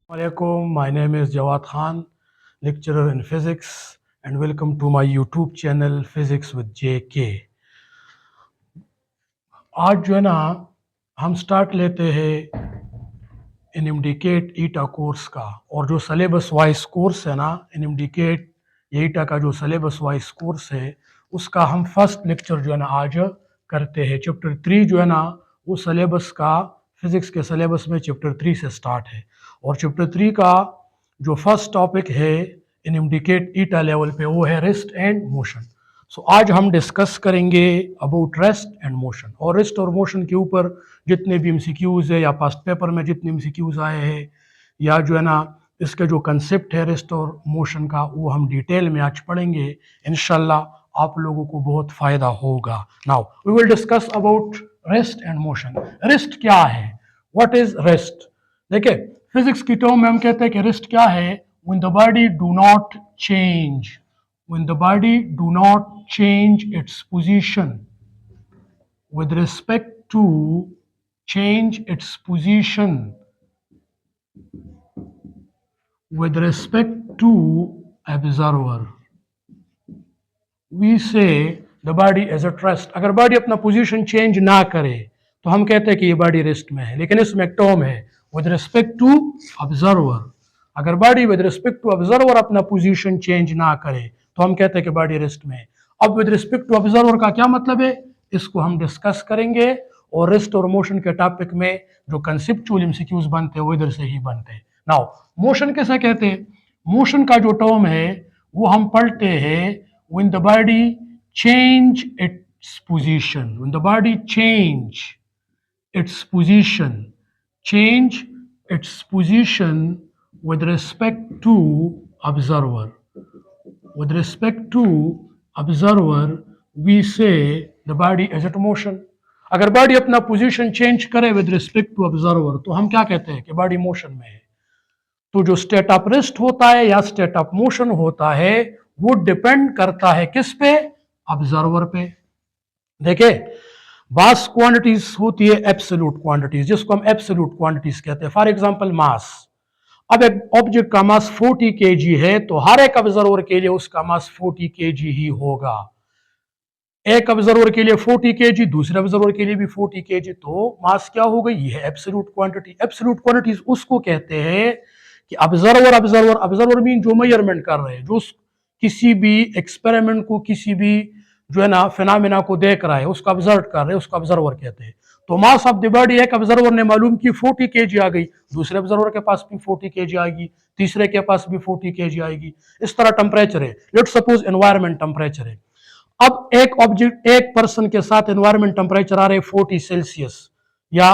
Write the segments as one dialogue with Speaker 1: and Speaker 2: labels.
Speaker 1: Assalamualaikum. My name is Jawad Khan, lecturer in physics, and welcome to my YouTube channel Physics with JK. आज जो है ना हम start लेते हैं इनइमडिकेट ईटा कोर्स का, और जो सिलेबस वाइज कोर्स है ना इनइमडिकेट ईटा का जो सिलेबस वाइज कोर्स है उसका हम फर्स्ट लेक्चर जो है ना आज करते हैं। चैप्टर 3 जो है ना वो सिलेबस का फिजिक्स के सिलेबस में चैप्टर 3 से स्टार्ट है, और चैप्टर 3 का जो फर्स्ट टॉपिक है इनइमडिकेट ईटा लेवल पे वो है रेस्ट एंड मोशन। सो आज हम डिस्कस करेंगे अबाउट रेस्ट एंड मोशन, और रेस्ट और मोशन के ऊपर जितने भी एमसीक्यूज है या पास्ट पेपर में जितने एमसीक्यूज आए हैं या जो है ना इसका जो कंसेप्ट है रेस्ट और मोशन का वो हम डिटेल में आज पढ़ेंगे। इंशाल्लाह आप लोगों को बहुत फायदा होगा। Now we will discuss about rest and motion. Rest क्या है? What is rest? देखिए फिजिक्स की टर्म में हम कहते हैं कि रेस्ट क्या है? When the body do not change, when the body do not change its position with respect to change its position with respect to observer, we say the body is at rest। अगर body अपना position change ना करे तो हम कहते हैं कि ये बॉडी रेस्ट में है, लेकिन इसमें एक टर्म है विद रिस्पेक्ट टू ऑब्जर्वर। अगर body with respect to observer अपना पोजीशन चेंज ना करे तो हम कहते हैं कि बॉडी रेस्ट में है। अब विद रिस्पेक्ट टू ऑब्जर्वर का क्या मतलब है इसको हम डिस्कस करेंगे, और रेस्ट और मोशन के टॉपिक में जो कंसेप्चुअल एमसीक्यूज बनते हैं वो इधर से ही बनते हैं। नाउ मोशन कैसे कहते हैं? मोशन का जो टर्म है वो हम पढ़ते हैं when the body change its position, when the body change its position, change its position with respect to observer. With respect to observer, we say the body is at motion. अगर body अपना position change करे with respect to observer तो हम क्या कहते हैं कि body motion में है। तो जो स्टेट ऑफ रेस्ट होता है या स्टेट ऑफ मोशन होता है वो डिपेंड करता है किस पे? ऑब्जर्वर पे। देखिए वास क्वांटिटीज होती है एब्सोल्यूट क्वांटिटीज, जिसको हम एब्सोल्यूट क्वांटिटीज कहते हैं। फॉर एग्जांपल मास, अब एक ऑब्जेक्ट का मास 40 केजी है तो हर एक ऑब्जर्वर के लिए उसका मास 40 केजी ही होगा। एक ऑब्जर्वर के लिए 40 केजी, दूसरे ऑब्जर्वर के लिए भी 40 केजी, तो मास क्या हो गई? ये है एब्सोल्यूट क्वांटिटी। एब्सोल्यूट क्वांटिटीज उसको कहते हैं कि ऑब्जर्वर ऑब्जर्वर ऑब्जर्वर मीन जो मेजरमेंट कर रहे हैं, जो किसी भी एक्सपेरिमेंट को, किसी भी जो है ना फिनोमेना को देख रहा है, उसका ऑब्जर्व कर रहे हैं, उसका ऑब्जर्वर कहते हैं। तो मास ऑफ द बॉडी एक ऑब्जर्वर ने मालूम की 40 केजी आ गई, दूसरे ऑब्जर्वर के पास भी 40 केजी आएगी, तीसरे के पास भी 40 केजी आएगी। इस तरह टेम्परेचर है, लेट्स सपोज एनवायरमेंट टेम्परेचर है। अब एक ऑब्जेक्ट, एक पर्सन के साथ एनवायरमेंट टेम्परेचर आ रहे 40 सेल्सियस या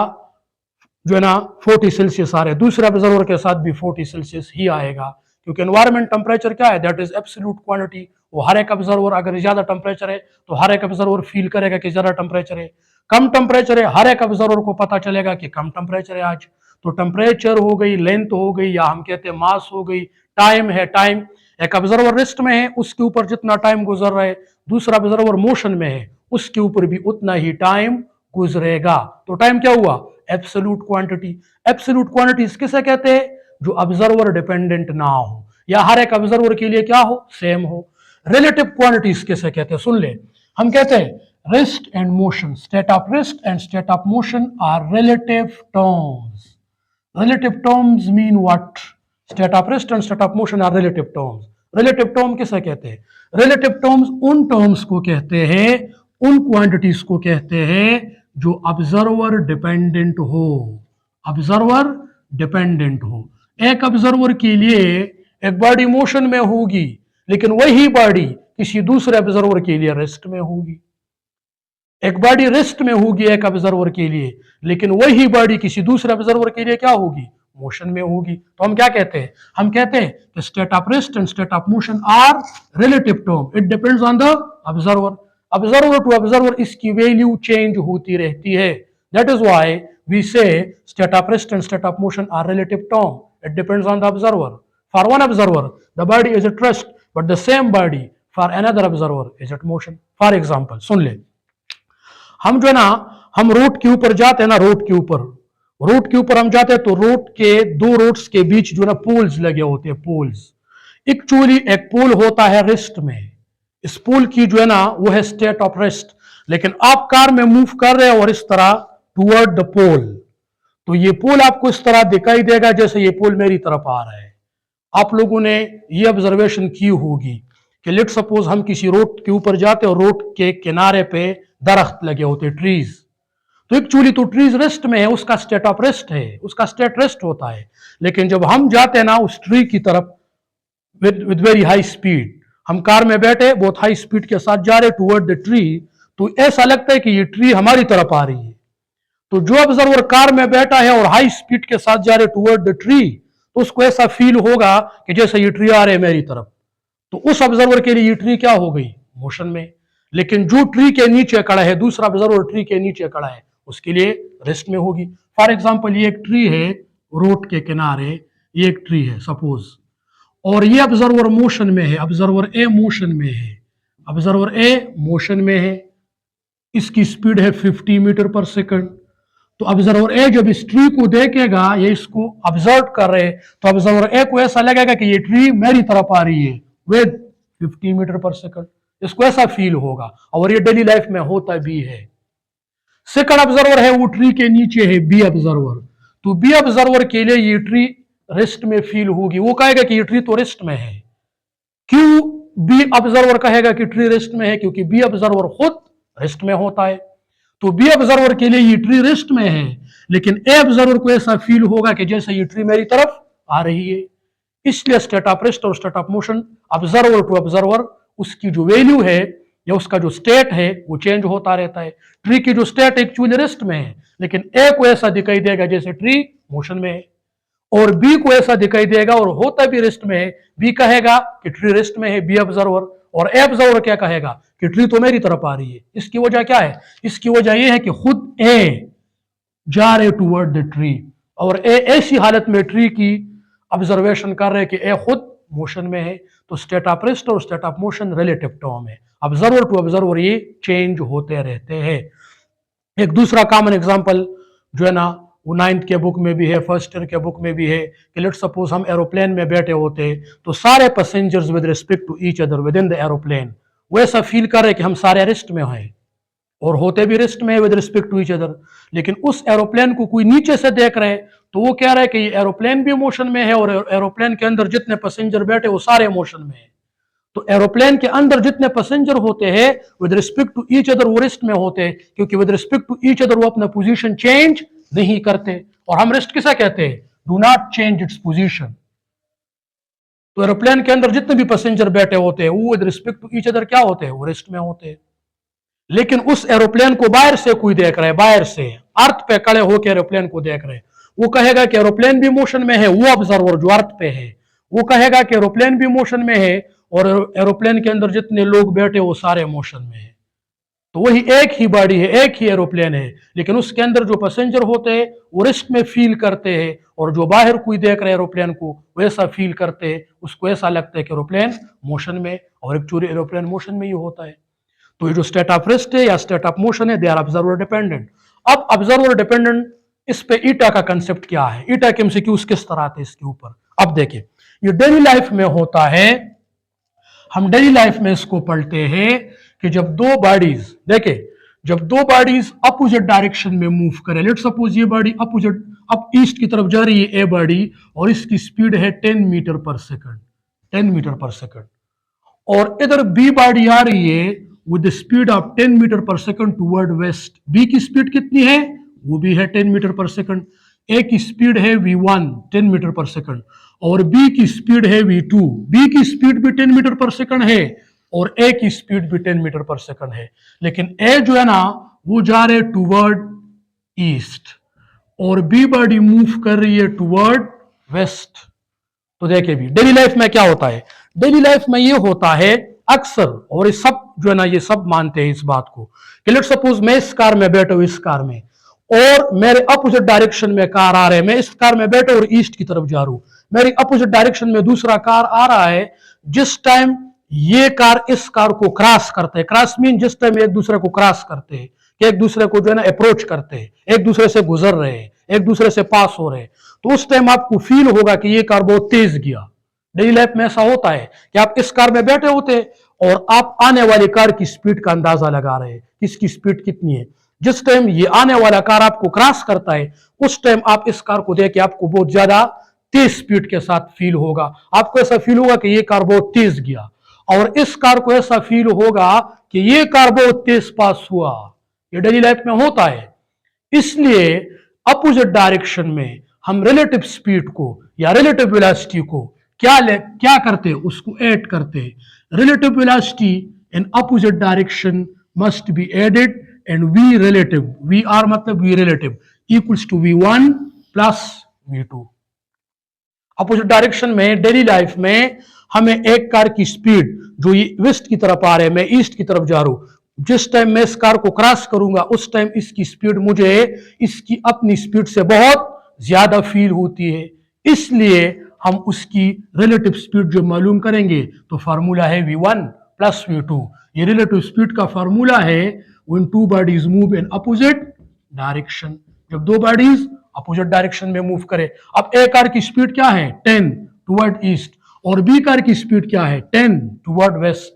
Speaker 1: जो है ना 40 सेल्सियस आ रहे हैं, दूसरे ऑब्जर्वर के साथ भी 40 सेल्सियस ही आएगा, क्योंकि एनवायरमेंट टेम्परेचर क्या है? That is absolute quantity. वो हर एक ऑब्जर्वर, अगर ज्यादा टेम्परेचर है तो हर एक ऑब्जर्वर फील करेगा कि ज्यादा टेम्परेचर है, कम टेम्परेचर है हर एक ऑब्जर्वर को पता चलेगा कि कम टेम्परेचर है आज। तो टेम्परेचर हो गई, लेंथ हो गई, या हम कहते हैं मास हो गई, टाइम है टाइम। एक ऑब्जर्वर रेस्ट में है, उसके ऊपर जितना टाइम गुजर रहा है, दूसरा ऑब्जर्वर मोशन में है, उसके ऊपर भी उतना ही टाइम गुजरेगा। तो टाइम क्या हुआ? Absolute quantity. एब्सोल्यूट क्वांटिटी किसे कहते हैं? जो ऑब्जर्वर डिपेंडेंट ना हो या हर एक ऑब्जर्वर के लिए क्या हो? सेम हो। रिलेटिव क्वांटिटीज किसे कहते हैं? सुन ले, हम कहते हैं rest and motion, state of rest and state of motion are relative terms. Relative terms mean what? State of rest and state of motion are relative terms. Relative term किसे कहते हैं? रिलेटिव टर्म्स उन terms को कहते हैं, उन quantities को कहते हैं जो ऑब्जर्वर डिपेंडेंट हो, ऑब्जर्वर डिपेंडेंट हो। एक ऑब्जर्वर के लिए एक बॉडी मोशन में होगी, लेकिन वही बॉडी किसी दूसरे ऑब्जर्वर के लिए रेस्ट में होगी। एक बॉडी रेस्ट में होगी एक ऑब्जर्वर के लिए, लेकिन वही बॉडी किसी दूसरे ऑब्जर्वर के लिए क्या होगी? मोशन में होगी। तो हम क्या कहते हैं? हम कहते हैं कि state of rest and state of motion are relative term, it depends on the observer. Observer to observer इसकी वैल्यू चेंज होती रहती है। That is why we say state of rest and state of motion are relative term, it depends on the observer. For one observer the body is at rest, but the same body for another observer is at motion. For example सुन ले, हम जो है ना, हम road के ऊपर जाते हैं ना, रोड के ऊपर, रोड के ऊपर हम जाते हैं तो रोड के दो रोड्स के बीच जो ना पोल्स लगे होते हैं, पोल्स। एक्चुअली एक पोल होता है रेस्ट में, इस पोल की जो है ना वो है स्टेट ऑफ रेस्ट। लेकिन आप कार में मूव कर रहे हो और इस तरह टुवर्ड द पोल, तो ये पोल आपको इस तरह दिखाई देगा जैसे ये पोल मेरी तरफ आ रहा है। आप लोगों ने ये ऑब्जर्वेशन की होगी कि लेट सपोज हम किसी रोड के ऊपर जाते हैं और रोड के किनारे पे दरख्त लगे होते, ट्रीज, तो एक्चुअली तो ट्रीज रेस्ट में है, उसका स्टेट ऑफ रेस्ट है, उसका स्टेट रेस्ट होता है। लेकिन जब हम जाते हैं ना उस ट्री की तरफ विद वेरी हाई स्पीड, हम कार में बैठे बहुत हाई स्पीड के साथ जा रहे टुवर्ड द ट्री, तो ऐसा लगता है कि ये ट्री हमारी तरफ आ रही है। तो जो ऑब्जर्वर कार में बैठा है और हाई स्पीड के साथ जा रहे टुवर्ड द ट्री, तो उसको ऐसा फील होगा कि जैसे ये ट्री आ रहे मेरी तरफ। तो उस ऑब्जर्वर के लिए ये ट्री क्या हो गई, मोशन में। लेकिन जो ट्री के नीचे खड़ा है, दूसरा ऑब्जर्वर ट्री के नीचे खड़ा है, उसके लिए रेस्ट में होगी। फॉर एग्जाम्पल ये एक ट्री है रोड के किनारे, ये एक ट्री है सपोज, और ये ऑब्जर्वर मोशन में है, ऑब्जर्वर ए मोशन में है, ऑब्जर्वर ए मोशन में है, इसकी स्पीड है 50 मीटर पर सेकंड। तो ऑब्जर्वर ए जब इस ट्री को देखेगा, ये इसको ऑब्जर्व कर रहे हैं, तो ऑब्जर्वर ए को ऐसा लगेगा कि ये ट्री मेरी तरफ आ रही है विद 50 मीटर पर सेकंड, इसको ऐसा फील होगा, और ये डेली लाइफ में होता भी है। सेकंड ऑब्जर्वर है वो ट्री के नीचे है, बी ऑब्जर्वर, तो बी ऑब्जर्वर के लिए ये ट्री रेस्ट में फील होगी, वो कहेगा कि ये ट्री तो रेस्ट में है। क्यों बी ऑब्जर्वर कहेगा कि ट्री रेस्ट में है? क्योंकि बी ऑब्जर्वर खुद रेस्ट में होता है। तो बी ऑब्जर्वर के लिए ये ट्री रेस्ट में है, लेकिन ए ऑब्जर्वर को ऐसा फील होगा कि जैसे ये ट्री मेरी तरफ आ रही है। इसलिए स्टेट ऑफ रेस्ट और state of motion observer to observer, उसकी जो वैल्यू है या उसका जो स्टेट है वो चेंज होता रहता है। ट्री की जो स्टेट एक्चुअली रेस्ट में है, लेकिन ए को ऐसा दिखाई देगा जैसे ट्री मोशन में है, और बी को ऐसा दिखाई देगा और होता भी रेस्ट में है, बी कहेगा कि ट्री रेस्ट में है, बी ऑब्जर्वर, और ए ऑब्जर्वर क्या कहेगा कि ट्री तो मेरी तरफ आ रही है। इसकी वजह क्या है? इसकी वजह यह है कि खुद ए जा रहे टुवर्ड द ट्री, और ए ऐसी हालत में ट्री की ऑब्जर्वेशन कर रहे कि ए खुद मोशन में है। तो स्टेट ऑफ रेस्ट और state of motion relative term है, ऑब्जर्वर टू ऑब्जर्वर ये चेंज होते रहते हैं। एक दूसरा कॉमन एग्जांपल जो है ना वो 9th के बुक में भी है, फर्स्ट ईयर के बुक में भी है, कि लेट सपोज हम एरोप्लेन में बैठे होते तो सारे passengers with respect to each other within the aeroplane वो ऐसा फील कर रहे कि हम सारे रेस्ट में हैं, और होते भी रेस्ट में with respect to each other. लेकिन उस एरोप्लेन को कोई नीचे से देख रहे तो वो कह रहा है कि ये एरोप्लेन भी मोशन में है, और एरोप्लेन के अंदर जितने पैसेंजर बैठे वो सारे मोशन में है। तो एरोप्लेन के अंदर जितने पैसेंजर होते हैं with respect to each other वो रेस्ट में होते हैं, क्योंकि with respect to each other वो अपना पोजीशन चेंज नहीं करते। और हम रेस्ट किसे कहते हैं? Do not change its position. तो एरोप्लेन के अंदर जितने भी पैसेंजर बैठे होते हैं वो with respect to each other क्या होते हैं? वो रेस्ट में होते हैं। लेकिन उस एरोप्लेन को बाहर से कोई देख रहा है, बाहर से अर्थ पे खड़े होकर एरोप्लेन को देख रहे हैं, वो कहेगा कि एरोप्लेन भी मोशन में है। वो ऑब्जर्वर जो अर्थ पे है वो कहेगा कि एरोप्लेन भी मोशन में है, और एरोप्लेन के अंदर जितने लोग बैठे वो सारे मोशन में है। तो वही एक ही बॉडी है, एक ही एरोप्लेन है, लेकिन उसके अंदर जो पैसेंजर होते हैं वो रेस्ट में फील करते हैं, और जो बाहर कोई देख रहे एरोप्लेन को वैसा फील करते हैं, उसको ऐसा लगता है कि एरोप्लेन मोशन में, और एक्चुअली एरोप्लेन मोशन में ही होता है। तो ये जो स्टेट ऑफ रेस्ट है या स्टेट ऑफ मोशन है, दे आर ऑब्जर्वर डिपेंडेंट। अब ऑब्जर्वर डिपेंडेंट, इस पे ईटा का कंसेप्ट क्या है, ईटा के एमसीक्यूज किस तरह आते हैं इसके ऊपर। अब देखिए, ये डेली लाइफ में होता है, हम डेली लाइफ में इसको पढ़ते हैं कि जब दो बॉडीज, देखिए जब दो बॉडीज अपोजिट डायरेक्शन में मूव करें, लेट सपोज ये बॉडी अपोजिट अप ईस्ट की तरफ जा रही है ए बॉडी, और इसकी स्पीड है 10 metre per second, 10 metre per second, और इधर बी बॉडी आ रही है with speed of 10 metre per second toward waste. B की स्पीड कितनी है? वो भी है 10 मीटर पर सेकंड। ए की स्पीड है v1 10 मीटर पर सेकंड, और बी की स्पीड है v2। बी की स्पीड भी 10 मीटर पर सेकंड है, और ए की स्पीड भी 10 मीटर पर सेकंड है। लेकिन ए जो है ना वो जा रहे टुवर्ड ईस्ट, और बी बॉडी मूव कर रही है टुवर्ड वेस्ट। तो देखिए भी डेली लाइफ में क्या होता है, डेली लाइफ में ये होता है अक्सर, और ये सब जो है ना ये सब मानते हैं इस बात को, कि लेट सपोज मैं इस कार में बैठा हूं, इस कार में, और मेरे अपोजिट डायरेक्शन में कार आ रहे हैं, मैं इस कार में बैठा और ईस्ट की तरफ जा रहा हूं, मेरी अपोजिट डायरेक्शन में दूसरा कार आ रहा है। जिस टाइम ये कार इस कार को क्रॉस करते हैं, क्रॉस मीन जिस टाइम एक दूसरे को क्रॉस करते हैं, कि एक दूसरे को जो है ना अप्रोच करते हैं, एक दूसरे से गुजर रहे हैं, एक दूसरे से पास हो रहे हैं, तो उस टाइम आपको फील होगा कि ये कार बहुत तेज गया। डेली लाइफ में ऐसा होता है कि आप इस कार में बैठे होते हैं और आप आने वाली कार की स्पीड का अंदाजा लगा रहे हैं, किसकी स्पीड कितनी है। जिस टाइम ये आने वाला कार आपको क्रॉस करता है, उस टाइम आप इस कार को देख के आपको बहुत ज्यादा तेज स्पीड के साथ फील होगा। आपको ऐसा फील होगा कि ये कार बहुत तेज गया, और इस कार को ऐसा फील होगा कि ये कार बहुत तेज पास हुआ। ये डेली लाइफ में होता है। इसलिए अपोजिट डायरेक्शन में हम रिलेटिव स्पीड को या रिलेटिव वेलोसिटी को क्या करते हैं, उसको ऐड करते हैं। Relative velocity in opposite direction must be added and V relative, V R मतलब V relative equals to v1 plus v2। Opposite direction में डेली लाइफ में हमें एक कार की स्पीड जो वेस्ट की तरफ आ रहे हैं, मैं ईस्ट की तरफ जा रहा हूं, जिस टाइम मैं इस कार को क्रॉस करूंगा उस टाइम इसकी स्पीड मुझे इसकी अपनी स्पीड से बहुत ज्यादा फील होती है। इसलिए हम उसकी रिलेटिव स्पीड जो मालूम करेंगे तो फार्मूला है v1 प्लस v2। ये रिलेटिव स्पीड का फार्मूला है when two bodies move in opposite direction, जब दो बॉडीज अपोजिट डायरेक्शन में मूव करे। अब ए कार की स्पीड क्या है 10 टुवर्ड ईस्ट और बी कार की स्पीड क्या है 10 toward west.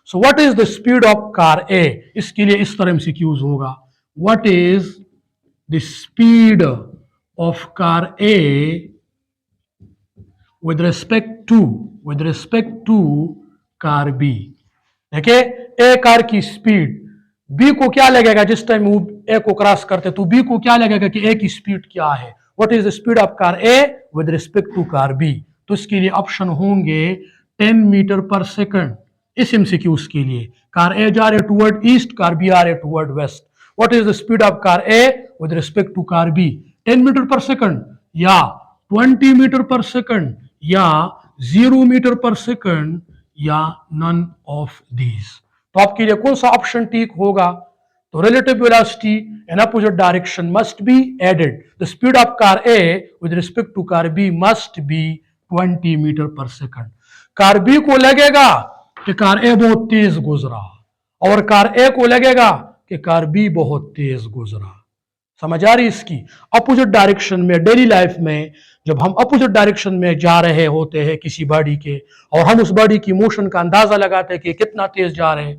Speaker 1: So what is the speed of car A, इसके लिए इस तरह एमसीक्यूज होगा, what is the speed of car A with respect to car B. देखिए ए कार की स्पीड बी को क्या लगेगा, जिस टाइम ए को क्रॉस करते तो बी को क्या लगेगा कि ए की स्पीड क्या है, what is the speed of car A with respect to car B. तो इसके लिए ऑप्शन होंगे 10 मीटर पर सेकंड। इस एमसीक्यूज के लिए कार ए जा रहे टुवर्ड ईस्ट, कार बी आ रहे toward west, what is the speed of car A with respect to car B, 10 metre per second या 20 मीटर पर सेकंड या 0 मीटर पर सेकंड या नन ऑफ दीज। तो आपके लिए कौन सा ऑप्शन ठीक होगा, तो relative velocity in opposite direction must be added, the speed of car A with respect to car B must be 20 metre per second. Car B को लगेगा कि कार ए बहुत तेज गुजरा और कार ए को लगेगा कि कार बी बहुत तेज गुजरा। समझ आ रही इसकी। अपोजिट डायरेक्शन में डेली लाइफ में जब हम अपोजिट डायरेक्शन में जा रहे होते हैं किसी बॉडी के और हम उस बॉडी की मोशन का अंदाजा लगाते हैं कि कितना तेज जा रहे हैं,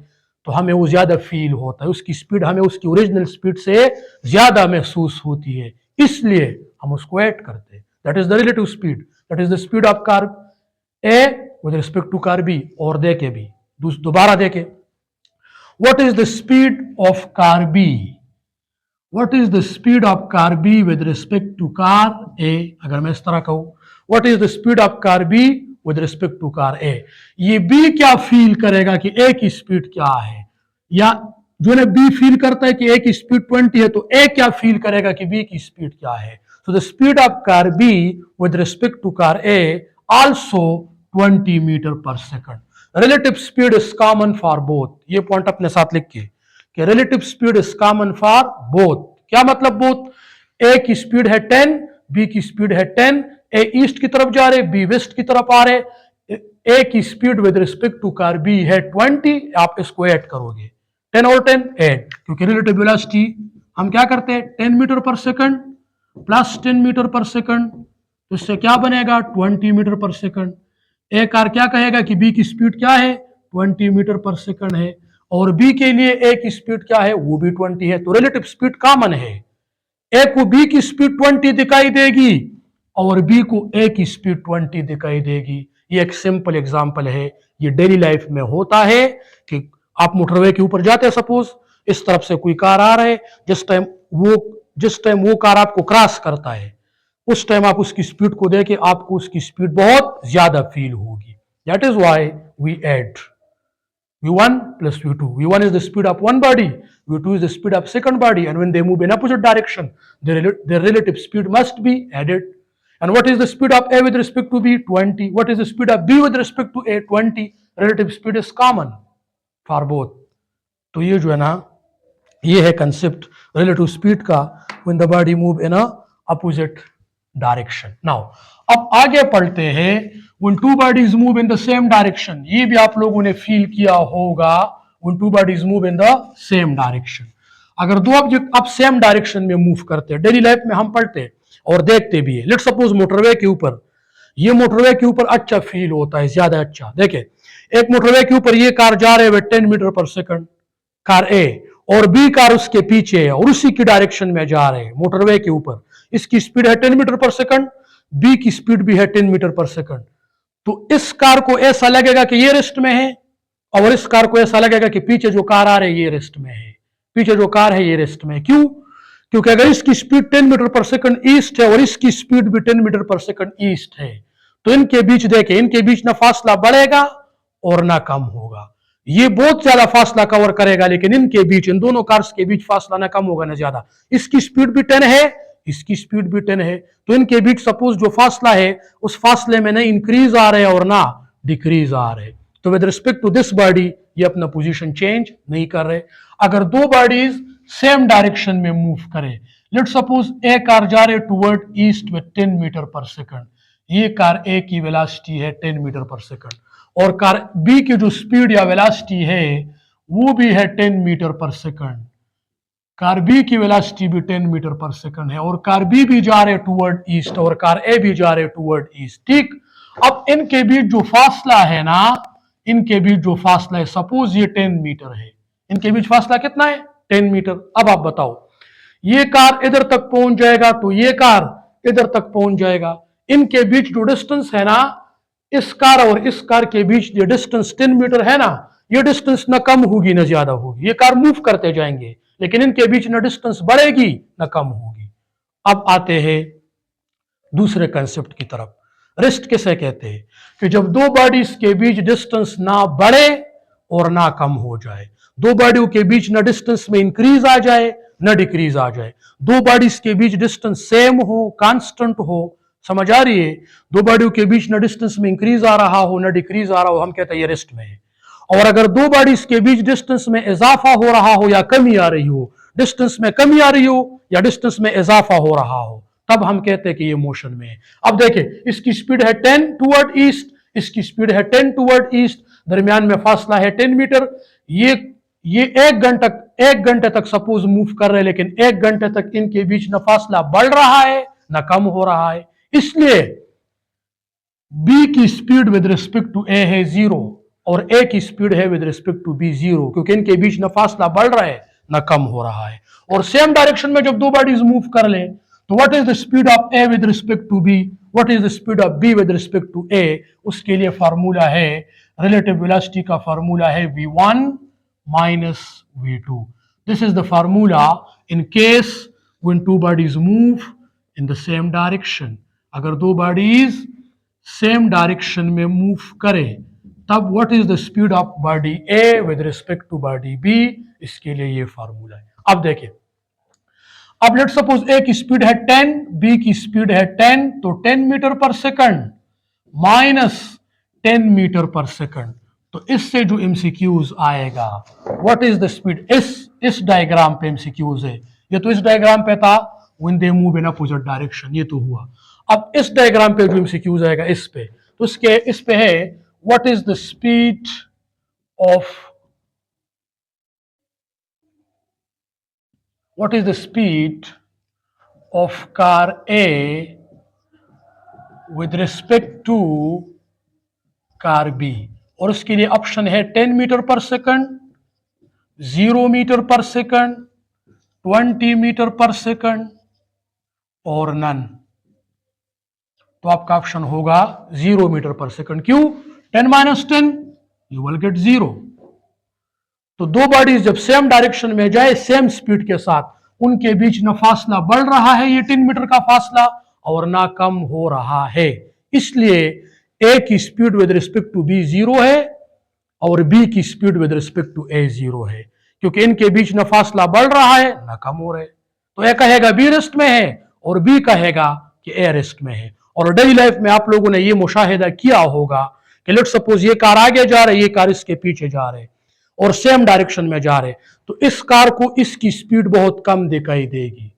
Speaker 1: तो हमें वो ज्यादा फील होता है, उसकी स्पीड हमें उसकी ओरिजिनल स्पीड से ज्यादा महसूस होती है, इसलिए हम उसको ऐड करते हैं। That is the relative speed, that is the speed of car A with respect to car B. और देखे भी दोबारा देखे, what is the speed of car B, what is the speed of car B with respect to car A। अगर मैं इस तरह कहूं what is the speed of car B with respect to car A, ये B क्या feel करेगा कि A की स्पीड क्या है, या जो ने B फील करता है कि A की स्पीड 20 है तो A क्या फील करेगा कि B की स्पीड क्या है। so the speed of car B with respect to car A also 20 metre per second. relative speed is common for both, ये पॉइंट अपने साथ लिख के कि relative speed is common for both. क्या मतलब बोथ, ए की स्पीड है 10, बी की स्पीड है 10, ए ईस्ट की तरफ जा रहे, बी वेस्ट की तरफ आ रहे, ए की speed with respect to car B है 20, आप इसको ऐड करोगे 10 और 10 ऐड, क्योंकि रिलेटिव वेलोसिटी हम क्या करते हैं 10 metre per second plus 10 metre per second, तो इससे क्या बनेगा 20 metre per second. A car क्या कहेगा कि बी की स्पीड क्या है 20 मीटर पर सेकंड है, और बी के लिए ए की स्पीड क्या है वो भी 20 है, तो रिलेटिव स्पीड कॉमन है। ए को बी की स्पीड 20 दिखाई देगी और बी को ए की स्पीड 20 दिखाई देगी। ये एक सिंपल एग्जांपल है, ये डेली लाइफ में होता है कि आप मोटरवे के ऊपर जाते हैं, सपोज इस तरफ से कोई कार आ रहा है, जिस टाइम वो कार आपको क्रॉस करता है उस टाइम आप उसकी स्पीड को देके आपको उसकी स्पीड बहुत ज्यादा फील होगी। That is why we add v1 plus v2. v1 is the speed of one body, v2 is the speed of second body, and when they move in opposite direction, their relative speed must be added. And what is the speed of A with respect to B? 20. What is the speed of B with respect to A? 20. Relative speed is common for both. तो ये जो है ना, ये है concept relative speed का when the body move in a opposite direction. Now अब आगे पढ़ते हैं when two bodies move in the same direction, ये भी आप लोगों ने फील किया होगा when two bodies move in the same direction। अगर दो ऑब्जेक्ट आप सेम डायरेक्शन में मूव करते हैं, डेली लाइफ में हम पढ़ते हैं और देखते भी है। लेट्स सपोज मोटरवे के ऊपर, ये मोटरवे के ऊपर अच्छा फील होता है, ज्यादा अच्छा। देखे, एक मोटरवे के ऊपर ये कार जा रहे हुए 10 मीटर पर सेकंड, कार ए, और बी कार उसके पीछे है और उसी की डायरेक्शन में जा रहे हैं मोटरवे के ऊपर। इसकी स्पीड है 10 मीटर पर सेकंड, बी की स्पीड भी है 10 मीटर पर सेकंड। तो इस कार को ऐसा लगेगा कि ये रेस्ट में है, और इस कार को ऐसा लगेगा कि पीछे जो कार आ रही है ये रेस्ट में है, पीछे जो कार है ये रेस्ट में है। क्यों? क्योंकि अगर इसकी speed 10 metre per second east है और इसकी स्पीड भी 10 मीटर पर सेकंड ईस्ट है, तो इनके बीच देखे, इनके बीच ना फासला बढ़ेगा और ना कम होगा। ये बहुत ज्यादा फासला कवर करेगा, लेकिन इनके बीच, इन दोनों कार्स के बीच फासला ना कम होगा ना ज्यादा। इसकी स्पीड भी 10 है, इसकी स्पीड भी 10 है, तो इनके बीच सपोज जो फासला है उस फासले में ना इंक्रीज आ रहे हैं और ना डिक्रीज आ रहे। तो with respect to this body ये अपना पोजीशन चेंज नहीं कर रहे। अगर दो बॉडीज सेम डायरेक्शन में मूव करे, लेट्स सपोज ए कार जा रहे toward east with 10 metre per second, ये कार ए की वेलोसिटी है 10 मीटर पर सेकंड, और कार बी की जो स्पीड या वेलोसिटी है वो भी है 10 metre per second. Car B की वेलोसिटी भी 10 मीटर पर सेकंड है, और कार बी भी जा रहे टुवर्ड ईस्ट और कार ए भी जा रहे टुवर्ड ईस्ट। ठीक, अब इनके बीच जो फासला है ना, इनके बीच जो फासला है, सपोज ये 10 मीटर है, इनके बीच फासला कितना है? 10 मीटर। अब आप बताओ, ये कार इधर तक पहुंच जाएगा तो ये कार इधर तक पहुंच जाएगा। इनके बीच जो डिस्टेंस है ना, इस कार और इस कार के बीच जो डिस्टेंस 10 मीटर है ना, ये डिस्टेंस ना कम होगी ना ज्यादा होगी। ये कार मूव करते जाएंगे, लेकिन इनके बीच ना डिस्टेंस बढ़ेगी ना कम होगी। अब आते हैं दूसरे कंसेप्ट की तरफ। रेस्ट किसे कहते हैं? कि जब दो बॉडीज के बीच डिस्टेंस ना बढ़े और ना कम हो जाए, दो बॉडियों के बीच ना डिस्टेंस में इंक्रीज आ जाए ना डिक्रीज आ जाए, दो बॉडीज के बीच डिस्टेंस सेम हो, कांस्टेंट हो। समझ आ रही है? दो बॉडियों के बीच ना डिस्टेंस में इंक्रीज आ रहा हो ना डिक्रीज आ रहा हो, हम कहते हैं ये रेस्ट में है। और अगर दो बॉडीज के बीच डिस्टेंस में इजाफा हो रहा हो या कमी आ रही हो, डिस्टेंस में कमी आ रही हो या डिस्टेंस में इजाफा हो रहा हो, तब हम कहते हैं कि ये मोशन में है। अब देखिए, इसकी स्पीड है 10 टुवर्ड ईस्ट, इसकी स्पीड है 10 टुवर्ड ईस्ट, दरमियान में फासला है 10 मीटर। ये एक घंटे तक सपोज मूव कर रहे हैं, लेकिन एक घंटे तक इनके बीच न फासला बढ़ रहा है न कम हो रहा है। इसलिए बी की स्पीड विद रिस्पेक्ट टू ए है 0 और ए की स्पीड है विद रिस्पेक्ट टू बी 0, क्योंकि इनके बीच न फासला बढ़ रहा है न कम हो रहा है। और सेम डायरेक्शन में जब दो बॉडीज मूव कर ले, तो what is the speed of A with respect to B, what is the speed of B with respect to A, उसके लिए फार्मूला है, रिलेटिव वेलोसिटी का फार्मूला है v1 minus v2. This is the formula in case when two bodies move in the same direction. अगर दो bodies same direction में move करें, तब what is the speed of body A with respect to body B, इसके लिए ये formula है। अब देखिए, अब लेट सपोज A की स्पीड है 10, B की स्पीड है 10, तो 10 metre per second minus 10 metre per second, तो इससे जो एमसीक्यूज आएगा, व्हाट इज द स्पीड, इस डायग्राम पे एमसीक्यूज है। ये तो इस डायग्राम पे था when they move in opposite direction, ये तो हुआ। अब इस डायग्राम पे जो एमसीक्यूज आएगा इस पे, तो इस पे है what is the speed of car A with respect to car B, और उसके लिए ऑप्शन है 10 metre per second, 0 metre per second, 20 metre per second और नन। तो आपका ऑप्शन होगा 0 मीटर पर सेकंड। क्यों? 10 माइनस 10 यू विल गेट 0। तो दो बॉडीज जब सेम डायरेक्शन में जाए सेम स्पीड के साथ, उनके बीच न फासला बढ़ रहा है, ये 10 मीटर का फासला, और ना कम हो रहा है। इसलिए ए की speed with respect to B 0 है और बी की speed with respect to A 0 है, क्योंकि इनके बीच न फासला बढ़ रहा है न कम हो रहा है। तो ए कहेगा बी रेस्ट में है और बी कहेगा कि ए रेस्ट में है। और डेली लाइफ में आप लोगों ने ये मुशाहिदा किया होगा कि लेट्स सपोज ये कार आगे जा रही है, ये कार इसके पीछे जा रहे और सेम डायरेक्शन में जा रहे, तो इस कार को इसकी स्पीड बहुत कम दिखाई देगी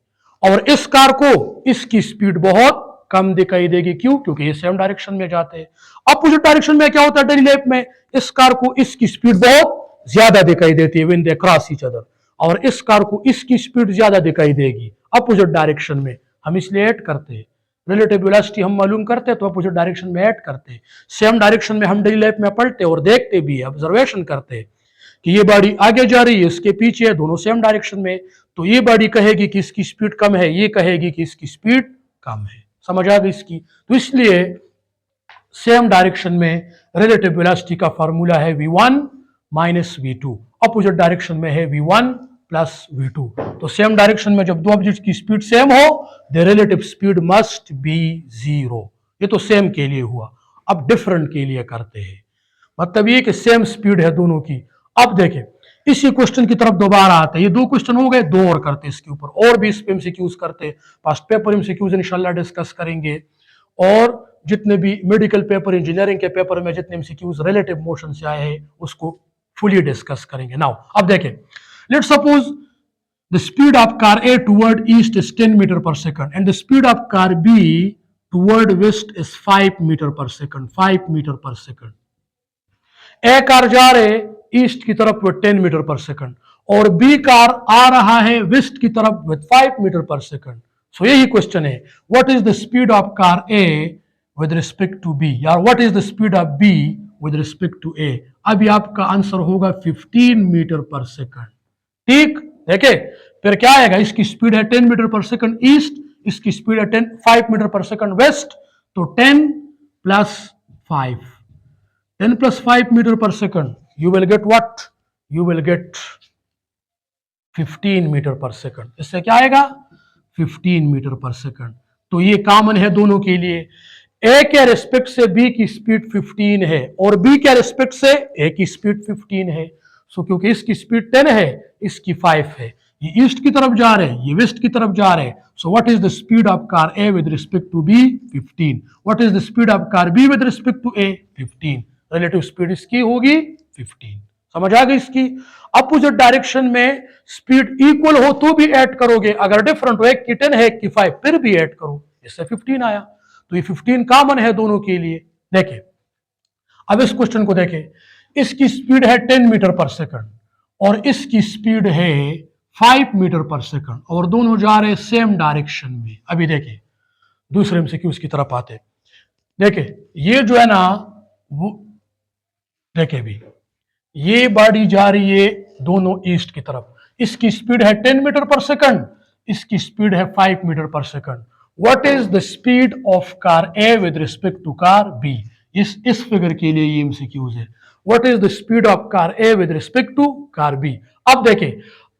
Speaker 1: और इस कार को इसकी स्पीड बहुत कम दिखाई देगी। क्यों? क्योंकि ये सेम डायरेक्शन में जाते हैं। अपोजिट डायरेक्शन में क्या होता है डेली लाइफ में, इस कार को इसकी स्पीड बहुत ज्यादा दिखाई देती है when they cross each other, और इस कार को इसकी स्पीड ज्यादा दिखाई देगी अपोजिट डायरेक्शन में, हम इसलिए ऐड करते हैं। रिलेटिव वेलोसिटी हम मालूम करते हैं तो अपोजिट डायरेक्शन में ऐड करते हैं। सेम डायरेक्शन में हम डेली लाइफ में पढ़ते और देखते भी, ऑब्जर्वेशन करते हैं कि ये बॉडी आगे जा रही है, इसके पीछे है, दोनों सेम डायरेक्शन में, तो ये बॉडी कहेगी कि इसकी स्पीड कम है, ये कहेगी कि इसकी स्पीड कम है। समझ आ गई इसकी? तो इसलिए सेम डायरेक्शन में रिलेटिव वेलोसिटी का फॉर्मूला है v1 minus v2, opposite direction में है v1 प्लस v2। तो सेम डायरेक्शन में जब दो ऑब्जेक्ट की स्पीड सेम हो, the relative speed must be zero. ये तो सेम के लिए हुआ। अब डिफरेंट के लिए करते हैं, मतलब ये कि सेम स्पीड है दोनों की। अब देखें इसी क्वेश्चन की तरफ दोबारा आते हैं। ये दो क्वेश्चन हो गए, दो और करते इसके ऊपर, और भी इस पे एमसीक्यूज करते। पास्ट पेपर एमसीक्यूज इंशाल्लाह डिस्कस करेंगे, और जितने भी मेडिकल पेपर, इंजीनियरिंग के पेपर में जितने एमसीक्यूज रिलेटिव मोशन से आए हैं उसको फुली डिस्कस करेंगे। नाउ अब देखें, let's suppose the speed of car A toward east is 10 meter per second and the speed of car B toward west is 5 meter per second, 5 meter per second। A car जा रहे east की तरफ with 10 metre per second और B car आ रहा है west की तरफ with 5 metre per second. So यही क्वेश्चन है, what is the speed of car A with respect to B, या what is the speed of B with respect to A. अभी आपका आंसर होगा 15 मीटर पर सेकंड। ठीक, देखे फिर क्या आएगा, इसकी स्पीड है 10 मीटर पर सेकंड ईस्ट, इसकी स्पीड है 5 मीटर पर सेकंड वेस्ट, तो 10 plus 5, 10 plus 5 meter per second, you will get what? You will get 15 meter per second। इससे क्या आएगा? 15 मीटर पर सेकंड। तो ये कॉमन है दोनों के लिए। ए के रेस्पेक्ट से बी की स्पीड 15 है और बी के रेस्पेक्ट से ए की स्पीड 15 है। सो क्योंकि इसकी स्पीड 10 है, इसकी 5 है, ये ईस्ट की तरफ जा रहे हैं, ये वेस्ट की तरफ जा रहे हैं। So what is the speed of car A with respect to B? 15। What is the speed of car B with respect to A? 15। Relative speed इसकी होगी 15। समझ आ गई इसकी? अपोजिट डायरेक्शन में स्पीड इक्वल हो तो भी ऐड करोगे, अगर डिफरेंट हो, एक की 10 है एक की 5, फिर भी ऐड करो, इससे 15 आया। तो ये 15 कॉमन है दोनों के लिए। देखें अब इस क्वेश्चन को देखें, इसकी स्पीड है 10 मीटर पर सेकंड और इसकी स्पीड है 5 मीटर पर सेकंड और दोनों जा रहे सेम डायरेक्शन में। अभी देखें दूसरे एमसीक्यूज की तरफ आते। देखें ये जो है ना, वो देखें भी ये बॉडी जा रही है दोनों ईस्ट की तरफ, इसकी स्पीड है 10 मीटर पर सेकंड, इसकी स्पीड है 5 metre per second. What is the speed of car A with respect to car B? इस फिगर के लिए ये एमसीक्यूज है। What is the speed of car A with respect to car B? अब देखें,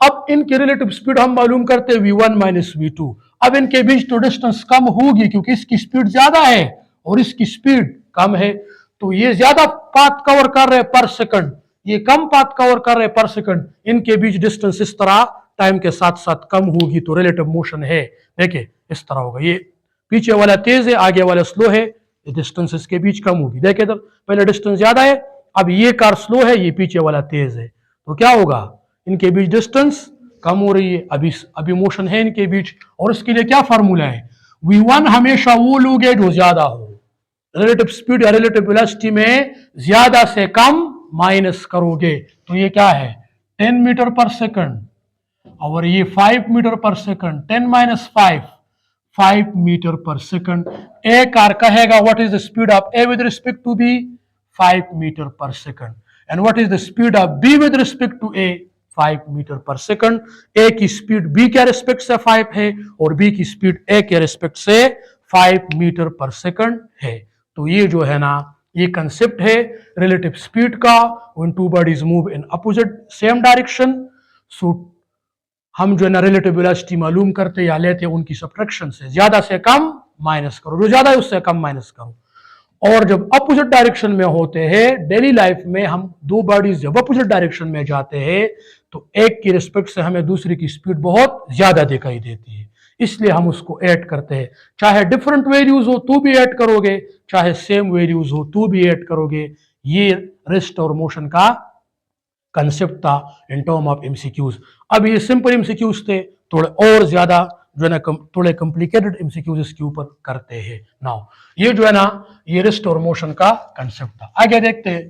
Speaker 1: अब इनके रिलेटिव स्पीड हम मालूम करते हैं v1 माइनस v2। अब इनके बीच तो डिस्टेंस कम होगी क्योंकि इसकी स्पीड ज्यादा है और इसकी स्पीड कम है, तो ये ज्यादा पाथ कवर कर रहे हैं पर सेकंड, ये कम पाथ कवर कर रहे हैं पर सेकंड। इनके बीच डिस्टेंस इस तरह टाइम के साथ साथ कम होगी, तो रिलेटिव मोशन है। देखिए इस तरह होगा, ये पीछे वाला तेज है, आगे वाला स्लो है, डिस्टेंस इसके बीच कम होगी। देखिए इधर पहले डिस्टेंस ज्यादा है, अब ये कार स्लो है, ये पीछे वाला तेज है, तो क्या होगा, इनके बीच डिस्टेंस कम हो रही है। अभी मोशन है इनके बीच, और इसके लिए क्या फार्मूला है, v1 हमेशा वो लोगे जो ज्यादा हो, रिलेटिव स्पीड या रिलेटिव वेलोसिटी में ज्यादा से कम माइनस करोगे, तो ये क्या है 10 मीटर पर सेकंड और ये 5 metre per second, 10 minus 5, 5 metre per second. A car कहेगा what is the speed of A with respect to B? 5 metre per second. And what is the speed of B with respect to A? 5 metre per second. A की speed B के respect से 5 है और B की speed ए के respect से 5 metre per second है। तो ये जो है ना, ये कंसेप्ट है रिलेटिव स्पीड का, when two bodies move in opposite same direction. So हम जो है ना रिलेटिव वेलोसिटी मालूम करते या लेते उनकी सब्ट्रैक्शन से, ज्यादा से कम माइनस करो, जो ज्यादा है उससे कम माइनस करो। और जब अपोजिट डायरेक्शन में होते हैं डेली लाइफ में, हम दो बॉडीज जब अपोजिट डायरेक्शन में जाते हैं तो एक की रिस्पेक्ट से हमें दूसरी की स्पीड बहुत ज्यादा दिखाई देती है, इसलिए हम उसको ऐड करते हैं। चाहे डिफरेंट वैल्यूज हो तो भी ऐड करोगे, चाहे सेम वैल्यूज हो तो भी ऐड करोगे। ये रेस्ट और मोशन का कंसेप्ट था इन टर्म ऑफ एमसीक्यूज। अब ये सिंपल एमसीक्यूज थे, थोड़े और ज्यादा जो है ना थोड़े कॉम्प्लिकेटेड एमसीक्यूज इसके ऊपर करते हैं। नाउ ये जो है ना, ये रेस्ट और मोशन का कंसेप्ट था। आगे देखते हैं,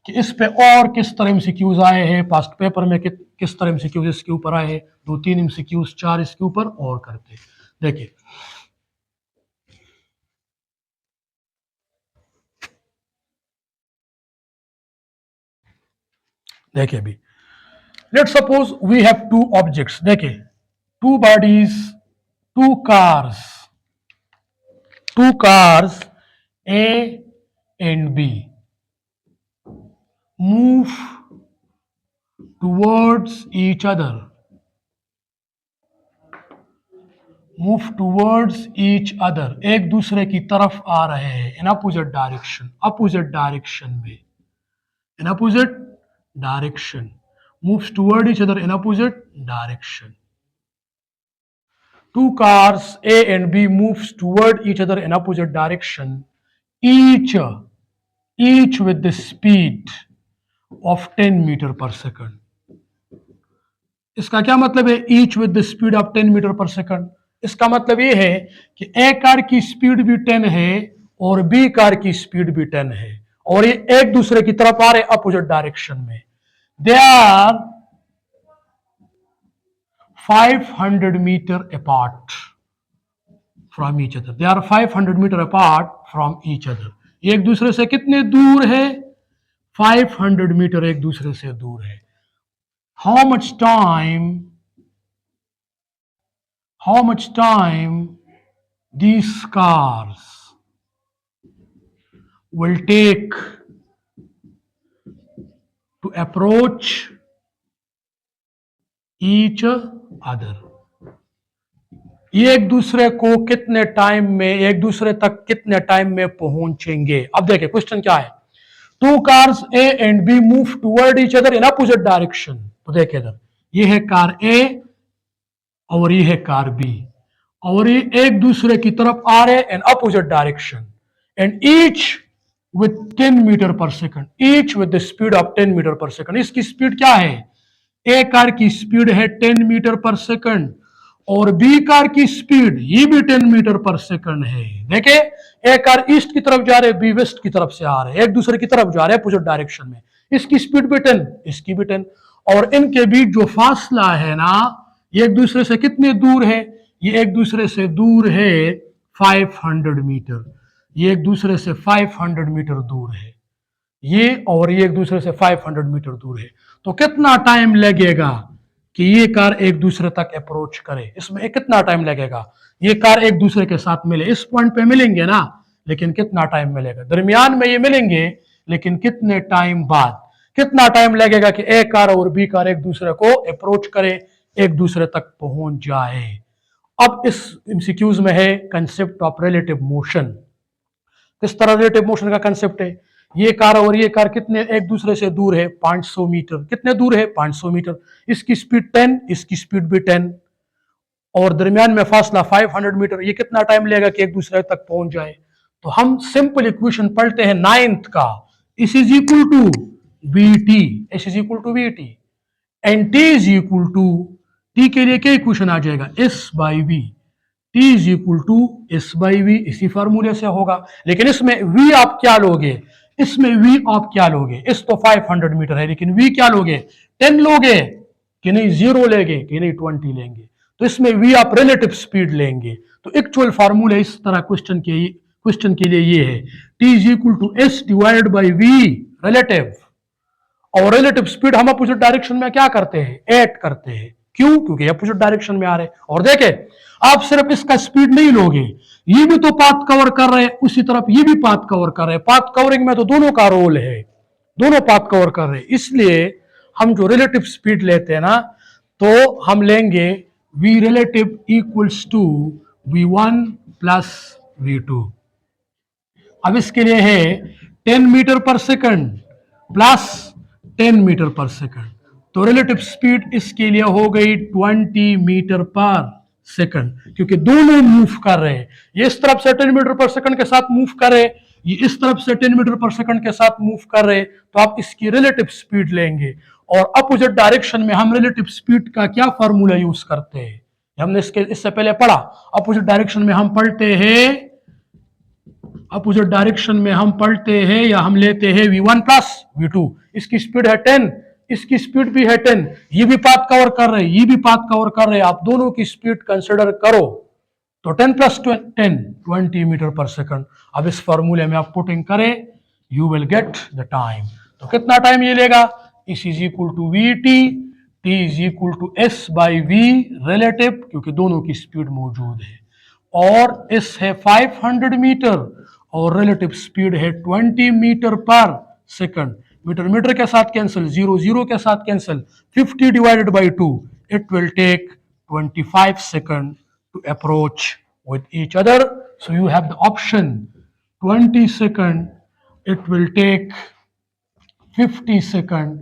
Speaker 1: कि इस पे और किस तरह एमसीक्यूज आए हैं, पास्ट पेपर में किस तरह एमसीक्यूज इसके ऊपर आए हैं, 2-3 एमसीक्यूज 4 इसके ऊपर और करते। देखिए देखिए अभी let suppose we have two objects, देखिए two bodies, two cars A and B move towards each other, move towards each other, एक दूसरे की तरफ आ रहे हैं in opposite direction, opposite direction में, in opposite direction, moves toward each other in opposite direction. Two cars A and B moves toward each other in opposite direction, each with the speed of 10 meter per second. इसका क्या मतलब है each with the speed of 10 metre per second? इसका मतलब ये है कि ए car की स्पीड भी 10 है और बी कार की स्पीड भी 10 है और ये एक दूसरे की तरफ आ रहे अपोजिट डायरेक्शन में। They are 500 metre apart from each other, they are 500 metre apart from each other. एक दूसरे से कितने दूर है? 500 मीटर एक दूसरे से दूर है। how much time these cars will take to approach each other, ये एक दूसरे को कितने टाइम में, एक दूसरे तक कितने टाइम में पहुंचेंगे। अब देखिए क्वेश्चन क्या है, two cars A and B move toward each other in opposite direction. तो देखिए इधर ये है कार ए और ये है कार बी और ये एक दूसरे की तरफ आ रहे in opposite direction and each with 10 metre per second, each with the speed of 10 metre per second. इसकी स्पीड क्या है? ए कार की स्पीड है 10 मीटर पर सेकंड और बी कार की स्पीड ये भी 10 मीटर पर सेकंड है। देखिए ए कार ईस्ट की तरफ जा रहे, बी वेस्ट की तरफ से आ रहे, एक दूसरे की तरफ जा रहे अपोजिट डायरेक्शन में। इसकी स्पीड भी 10, इसकी भी 10 और इनके बीच जो फासला है ना, ये एक दूसरे से कितने दूर है? ये एक दूसरे से दूर है 500 मीटर, ये एक दूसरे से 500 मीटर दूर है, ये और ये एक दूसरे से 500 मीटर दूर है। तो कितना टाइम लगेगा कि ये कार एक दूसरे तक अप्रोच करे? इसमें कितना टाइम लगेगा? ये कार एक दूसरे के साथ मिले, इस पॉइंट पे मिलेंगे ना, लेकिन कितना टाइम मिलेगा? दरमियान में ये मिलेंगे लेकिन कितने टाइम बाद, कितना टाइम लगेगा कि ए कार और बी कार एक दूसरे को अप्रोच करे, एक दूसरे तक पहुंच जाए। अब इस एमसीक्यूज में है कंसेप्ट ऑफ रिलेटिव मोशन। किस तरह रिलेटिव मोशन का कंसेप्ट है? ये कार और ये कार कितने एक दूसरे से दूर है? 500 मीटर। कितने दूर है? 500 मीटर। इसकी स्पीड 10, इसकी स्पीड भी 10 और दरमियान में फासला 500 मीटर। ये कितना टाइम लेगा कि एक दूसरे तक पहुंच जाए? तो हम सिंपल इक्वेशन पढ़ते हैं 9th का, S is equal to V T, S is equal to V T and T is equal to, T के लिए क्या इक्वेशन आ जाएगा? S by V, T is equal to S by V, इसी फार्मूले से होगा। लेकिन इसमें वी आप क्या लोगे? इसमें वी आप क्या लोगे? इस तो 500 मीटर है लेकिन वी क्या लोगे? 10 लोगे कि नहीं? 0 लेंगे कि नहीं? 20 लेंगे। तो इसमें वी आप रिलेटिव स्पीड लेंगे। तो एक्चुअल फार्मूला इस तरह क्वेश्चन के लिए ये है, T is equal to S divide by V relative, और रिलेटिव स्पीड हम अपोजिट डायरेक्शन में क्या करते हैं? ऐड करते हैं। क्यों? क्योंकि अपोजिट डायरेक्शन में आ रहे। और देखे आप सिर्फ इसका स्पीड नहीं लोगे, ये भी तो पाथ कवर कर रहे हैं, उसी तरफ ये भी पाथ कवर कर रहे हैं। पाथ कवरिंग में तो दोनों का रोल है, दोनों पाथ कवर कर रहे हैं। इसलिए हम जो रिलेटिव स्पीड लेते हैं ना, तो हम लेंगे v relative equals to v1 plus v2। अब इसके लिए है 10 metre per second plus 10 metre per second, तो रिलेटिव स्पीड इसके लिए हो गई 20 मीटर पर सेकंड, क्योंकि दोनों मूव कर रहे हैं। ये इस तरफ से 10 मीटर पर सेकंड के साथ मूव कर रहे, ये इस तरफ से 10 मीटर पर सेकंड के साथ मूव कर रहे, तो आप इसकी रिलेटिव स्पीड लेंगे। और अपोजिट डायरेक्शन में हम रिलेटिव स्पीड का क्या फॉर्मूला यूज करते हैं? हमने इससे पहले पढ़ा, अपोजिट डायरेक्शन में हम पढ़ते हैं अपोजिट डायरेक्शन में हम पढ़ते हैं या हम लेते हैं v1 प्लस v2, इसकी स्पीड है 10, इसकी स्पीड भी है 10, ये भी पाथ कवर कर रहे हैं, ये भी पाथ कवर कर रहे हैं, आप दोनों की स्पीड कंसिडर करो तो 10 प्लस 10 20 मीटर पर सेकंड। अब इस फॉर्मूले में आप पुटिंग करें, you will get the time. तो कितना टाइम ये लेगा, S is equal to V T, T is equal to S by V relative, क्योंकि दोनों की स्पीड मौजूद है, और एस है 500 मीटर और रिलेटिव स्पीड है 20 metre per second. Metre metre के साथ कैंसिल, 0 0 के साथ cancel, 50 divided by 2, it will take 25 second to approach with each other. So you have the option 20 second, it will take 50 second,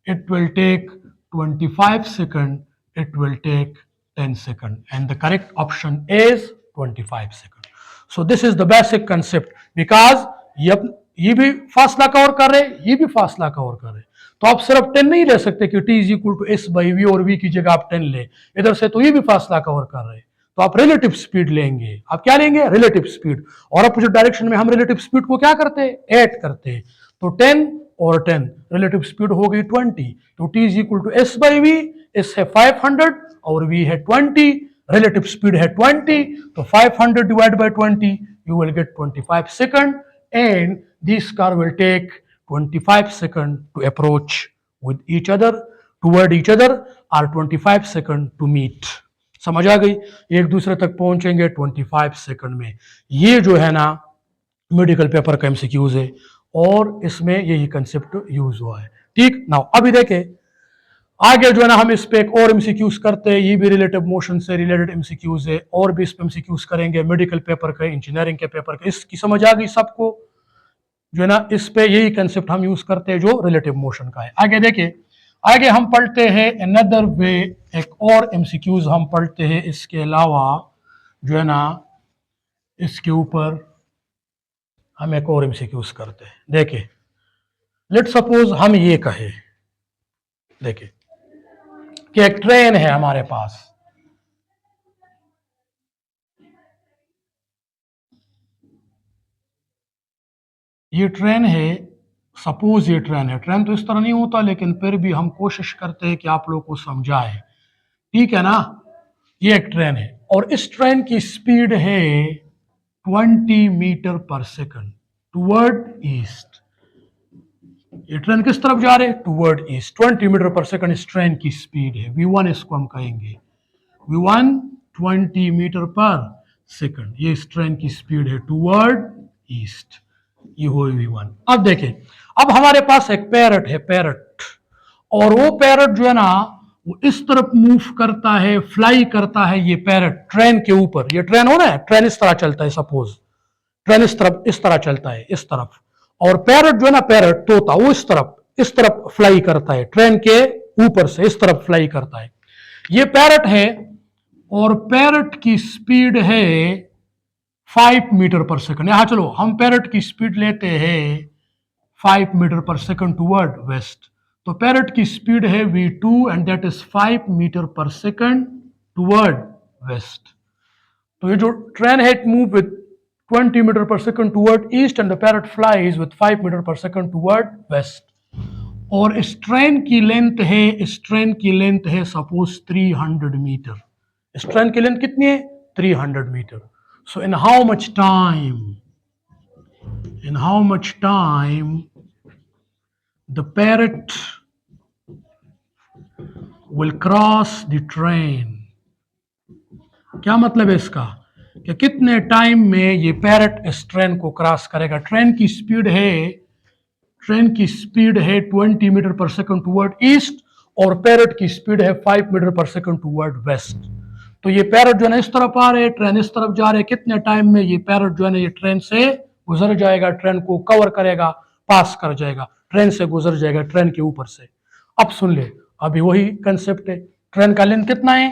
Speaker 1: it will take 25 second, it will take 10 second, and the correct option is 25 second. So this is the basic concept, because ये भी फासला cover कर रहे, ये भी फासला cover कर रहे, तो आप सिर्फ 10 नहीं ले सकते कि t is equal to S by V और v की जगह आप 10 ले, इधर से तो ये भी फासला कवर कर रहे, तो आप रिलेटिव स्पीड लेंगे। आप क्या लेंगे, रिलेटिव स्पीड, और अपोजिट डायरेक्शन में हम रिलेटिव स्पीड को क्या करते हैं, ऐड करते हैं, तो 10 और 10 रिलेटिव स्पीड हो गई 20, तो t is equal to S by V, S है 500 और v है 20, रिलेटिव स्पीड है 20, तो 500 divide by 20 you will get 25 second, and this car will take 25 second to approach with each other, toward each other, or 25 second to meet। समझ आ गई, एक दूसरे तक पहुंचेंगे 25 सेकंड में। ये जो है ना मेडिकल पेपर का एमसीक्यूज है और इसमें यही कंसेप्ट यूज हुआ है। ठीक ना, अभी देखें आगे जो है ना हम इस पे एक और एमसीक्यूज करते हैं, ये भी रिलेटिव मोशन से रिलेटेड एमसीक्यूज है, और भी इस पे एमसीक्यूज करेंगे मेडिकल पेपर के, इंजीनियरिंग के पेपर के। इसकी समझ आ गई सबको, जो है ना इस पे यही कंसेप्ट हम यूज करते हैं जो रिलेटिव मोशन का है। आगे देखिए, आगे हम पढ़ते हैं अनदर वे, एक और एमसीक्यूज हम पढ़ते हैं इसके अलावा, जो है ना इसके ऊपर हम एक और एमसीक्यूज करते हैं। देखिए लेट सपोज हम ये कहें, देखिए कि एक ट्रेन है हमारे पास, ये ट्रेन है, सपोज ये ट्रेन है, ट्रेन तो इस तरह नहीं होता लेकिन फिर भी हम कोशिश करते हैं कि आप लोग को समझाए, ठीक है ना। ये एक ट्रेन है और इस ट्रेन की स्पीड है 20 metre per second toward east. ये ट्रेन किस तरफ जा रहे हैं, toward east, 20 metre per second इस ट्रेन की स्पीड है, v1 इसको हम कहेंगे, v1 20 मीटर पर सेकंड, ये इस ट्रेन की स्पीड है टुवर्ड ईस्ट, ये हो v1। अब देखें, अब हमारे पास एक पैरट है, पैरट, और वो पैरट जो है ना वो इस तरफ मूव करता है, फ्लाई करता है, ये पैरट ट्रेन के ऊपर, ये ट्रेन हो ना है, ट्रेन इस तरह चलता है, सपोज ट्रेन इस तरह चलता है, इस तरफ, और पैरट जो है ना, पैरट तोता, वो इस तरफ फ्लाई करता है, ट्रेन के ऊपर से इस तरफ फ्लाई करता है। ये पैरट है और पैरट की स्पीड है 5 मीटर पर सेकंड। यहां चलो हम पैरट की स्पीड लेते हैं 5 metre per second toward west, तो पैरट की स्पीड है v2 and that is 5 metre per second toward west. तो ये जो ट्रेन है it move with 20 metre per second toward east and the parrot flies with 5 metre per second toward west. और इस train की length है, इस ट्रेन की लेंथ है सपोज 300 मीटर, इस ट्रेन की लेंथ कितनी है, 300 metre. So in how much time the parrot will cross the train। क्या मतलब है इसका, कि कितने टाइम में ये पैरट इस ट्रेन को क्रॉस करेगा। ट्रेन की स्पीड है 20 metre per second toward east और पैरट की स्पीड है 5 metre per second toward west. तो ये पैरट जो है ना इस तरफ आ रहे, ट्रेन इस तरफ जा रहे, कितने टाइम में ये पैरट जो है ना ये ट्रेन से गुजर जाएगा, ट्रेन को कवर करेगा, पास कर जाएगा, ट्रेन से गुजर जाएगा, ट्रेन के ऊपर से। अब सुन ले, अभी वही कंसेप्ट है, ट्रेन का लेंथ कितना है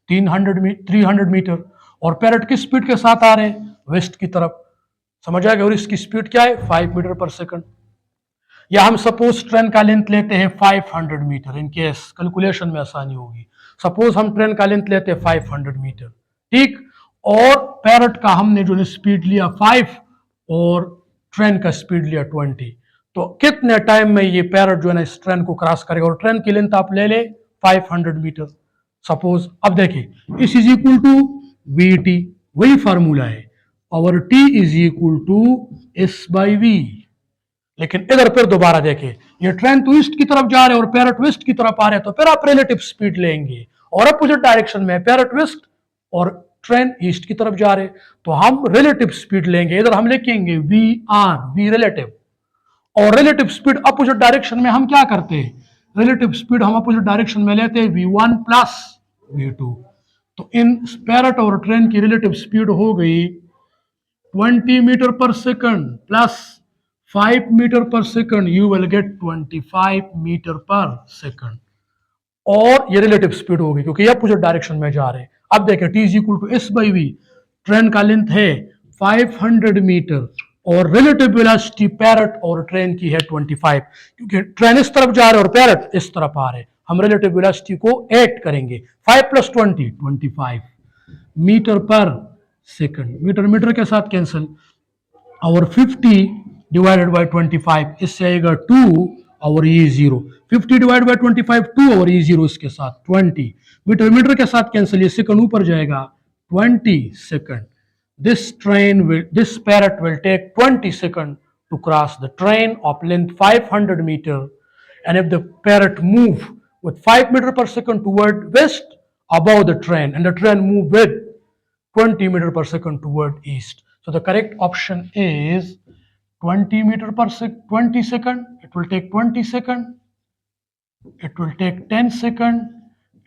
Speaker 1: 300 मीटर और पैरट किस स्पीड के साथ आ रहे हैं, वेस्ट की तरफ, समझ आ गया, और इसकी स्पीड क्या है 5 मीटर पर सेकंड। या हम सपोज ट्रेन का लेंथ लेते हैं 500 मीटर, इन केस कैलकुलेशन में आसानी होगी, सपोज हम ट्रेन का लेंथ लेते हैं 500 मीटर, ठीक, और पैरट का हमने जो स्पीड लिया 5 और ट्रेन का स्पीड लिया 20, तो कितने टाइम में ये पैरेट जो है ना इस ट्रेन को क्रॉस करेगा। और ट्रेन की लेंथ आप ले ले 500 मीटर सपोज। अब देखिए S is equal to V T, वही फार्मूला है, और T is equal to S by V. लेकिन इधर फिर दोबारा देखिए, ये ट्रेन तो ईस्ट की तरफ जा रहे हैं और पैरेट वेस्ट की तरफ आ रहे हैं, तो फिर आप रिलेटिव स्पीड लेंगे, और अपोजिट डायरेक्शन में पैरेट वेस्ट और ट्रेन ईस्ट की तरफ जा रहे हैं, तो हम रिलेटिव स्पीड लेंगे। इधर हम लिखेंगे वी आर, वी रिलेटिव, और रिलेटिव स्पीड अपोजिट डायरेक्शन में हम क्या करते हैं, रिलेटिव स्पीड हम अपोजिट डायरेक्शन में लेते हैं v1 प्लस v2। तो इन पैरेट और ट्रेन की रिलेटिव स्पीड हो गई 20 metre per second plus 5 metre per second, you will get 25 metre per second. और ये रिलेटिव स्पीड होगी क्योंकि ये अपोजिट डायरेक्शन में जा रहे हैं। अब देखें T is equal to S by V, train का लेंथ है 500 मीटर और रिलेटिव वेलोसिटी पैरेट और ट्रेन की है 25, क्योंकि ट्रेन इस तरफ जा रहे हैं और पैरेट इस तरफ आ रहे हैं, हम रिलेटिव वेलोसिटी को ऐड करेंगे। 5 plus 20 25 metre per second, metre metre के साथ कैंसिल, और 50 डिवाइडेड बाय 25, इससे आएगा 2 और ये 0। 50 डिवाइड बाय 25 2 और ये 0 इसके साथ 20, मीटर मीटर के साथ कैंसिल, ये सेकंड ऊपर जाएगा 20 second. This parrot will take 20 seconds to cross the train of length 500 meter, and if the parrot move with 5 meter per second toward west above the train, and the train move with 20 meter per second toward east, so the correct option is 20 meter per 20 second. It will take 20 second, it will take 10 second,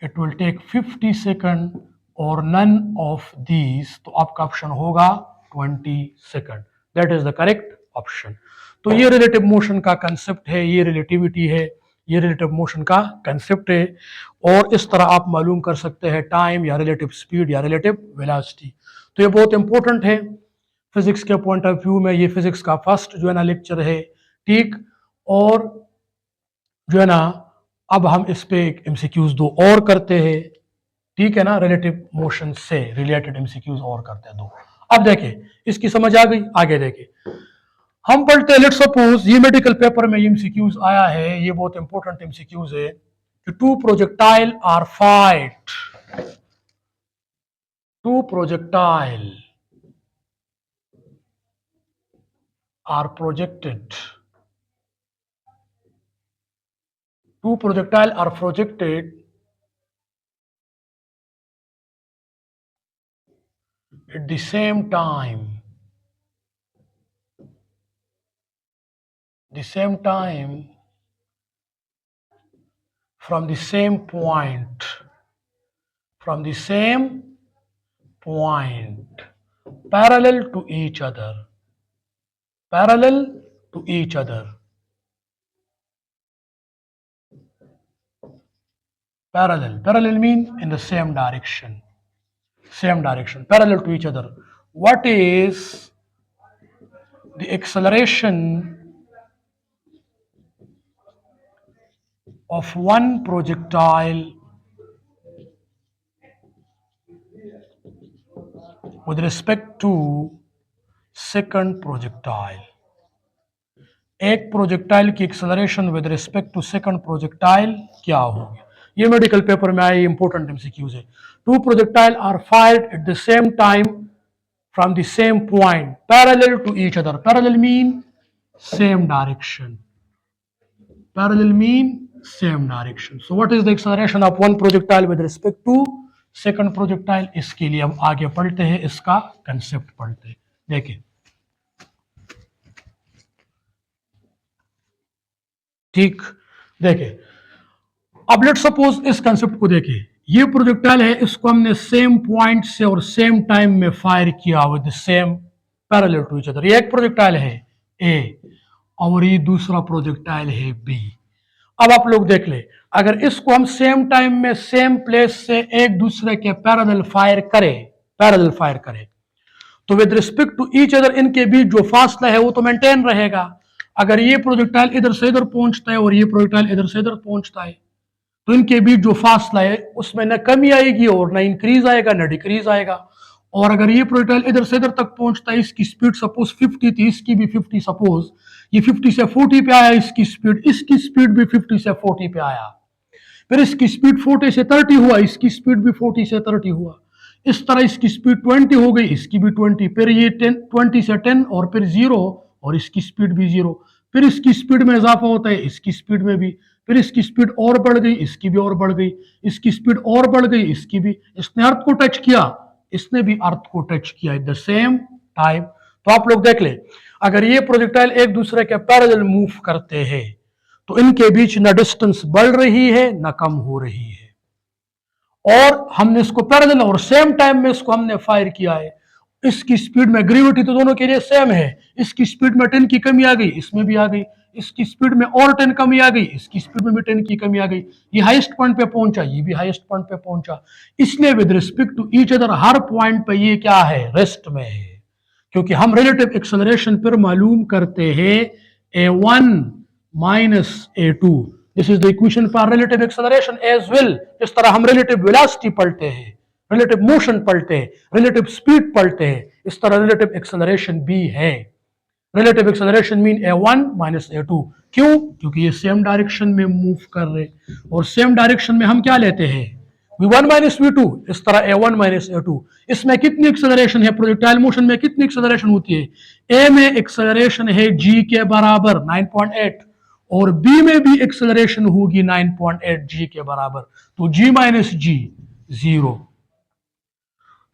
Speaker 1: it will take 50 second, और none of these, तो आपका option होगा 20 second. That is the correct option. तो ये relative motion का concept है, ये relativity है, ये रिलेटिव मोशन का कंसेप्ट है, और इस तरह आप मालूम कर सकते हैं टाइम या रिलेटिव स्पीड या रिलेटिव वेलोसिटी। तो ये बहुत इंपॉर्टेंट है फिजिक्स के पॉइंट ऑफ व्यू में, ये फिजिक्स का फर्स्ट जो है ना लेक्चर है, ठीक। और जो है ना अब हम इस पे एमसीक्यूज 2 और करते हैं, ठीक है ना, रिलेटिव मोशन से रिलेटेड एमसीक्यूज और करते हैं 2। अब देखिए इसकी समझ आ गई, आगे देखिए हम पढ़ते हैं। लेट्स सपोज ये मेडिकल पेपर में एमसीक्यूज आया है, ये बहुत इंपॉर्टेंट एमसीक्यूज है कि two projectile are projected, two projectile are projected at the same time, from the same point, parallel to each other, parallel mean in the same direction, parallel to each other. What is the acceleration of one projectile with respect to second projectile? एक projectile की acceleration with respect to second projectile क्या होगी? ये medical paper में आए important MCQs है। Two projectile are fired at the same time from the same point parallel to each other. Parallel mean same direction, so what is the acceleration of one projectile with respect to second projectile? इसके लिए हम आगे पढ़ते हैं, इसका concept पढ़ते हैं। देखिए ठीक, देखिए अब लेट्स सपोज इस कंसेप्ट को देखिए, ये प्रोजेक्टाइल है, इसको हमने सेम पॉइंट से और सेम टाइम में फायर किया with same parallel to each other. ये एक प्रोजेक्टाइल है ए और ये दूसरा प्रोजेक्टाइल है बी। अब आप लोग देख ले, अगर इसको हम सेम टाइम में सेम प्लेस से एक दूसरे के पैरेलल फायर करें तो with respect to each other इनके बीच जो फासला है वो तो मेंटेन रहेगा। अगर ये प्रोजेक्टाइल इधर से इधर पहुंचता है और ये प्रोजेक्टाइल इधर से इधर पहुंचता है तो इनके बीच जो फासला है उसमें न कमी आएगी और न इंक्रीज आएगा न डिक्रीज आएगा। और अगर ये प्रोजेक्टाइल इधर से इधर तक पहुंचता है, इसकी स्पीड सपोज 50 थी, इसकी भी 50, सपोज ये 50 से 40 पे आया, इसकी स्पीड भी 50 से 40 पे आया, फिर इसकी स्पीड 40 से 30 हुआ, इसकी स्पीड भी 40 से 30 हुआ, इस तरह इसकी स्पीड 20 हो गई, इसकी भी 20, फिर ये 20 से 10 और फिर 0 और इसकी स्पीड भी 0, फिर इसकी स्पीड में इजाफा होता है, इसकी स्पीड में भी, फिर इसकी स्पीड और बढ़ गई, इसकी भी और बढ़ गई, इसकी स्पीड और बढ़ गई, इसकी भी, इसने अर्थ को टच किया, इसने भी अर्थ को टच किया एट द सेम टाइम। तो आप लोग देख ले, अगर ये प्रोजेक्टाइल एक दूसरे के पैरेलल मूव करते हैं तो इनके बीच न डिस्टेंस बढ़ रही है न कम हो रही है, और हमने इसको पैरेलल और सेम टाइम में इसको हमने फायर किया है। इसकी स्पीड में ग्रेविटी तो दोनों के लिए सेम है, इसकी स्पीड में 10 की कमी आ गई, इसमें भी आ गई, इसकी स्पीड में और 10 कमी आ गई, इसकी स्पीड में भी 10 की कमी आ गई, ये हाईएस्ट पॉइंट पे पहुंचा, ये भी हाईएस्ट पॉइंट पे पहुंचा, इसलिए with respect to each other हर पॉइंट पे ये क्या है, रेस्ट में है, क्योंकि हम रिलेटिव एक्सेलरेशन पर मालूम करते हैं a1 minus a2। This is the equation for relative acceleration as well. जिस तरह हम रिलेटिव वेलोसिटी पढ़ते हैं, रिलेटिव मोशन पढ़ते हैं, रिलेटिव स्पीड पढ़ते हैं, इस तरह रिलेटिव एक्सेलरेशन भी है। Relative acceleration mean a1 minus a2। क्यों? क्योंकि ये सेम डायरेक्शन में मूव कर रहे, और सेम डायरेक्शन में हम क्या लेते हैं, v1 माइनस v2, इस तरह a1 माइनस a2। इसमें कितनी एक्सेलरेशन है, प्रोजेक्टाइल मोशन में कितनी एक्सेलरेशन होती है, a में एक्सेलरेशन है g के बराबर 9.8 और b में भी एक्सेलरेशन होगी 9.8 g के बराबर, तो g minus g 0।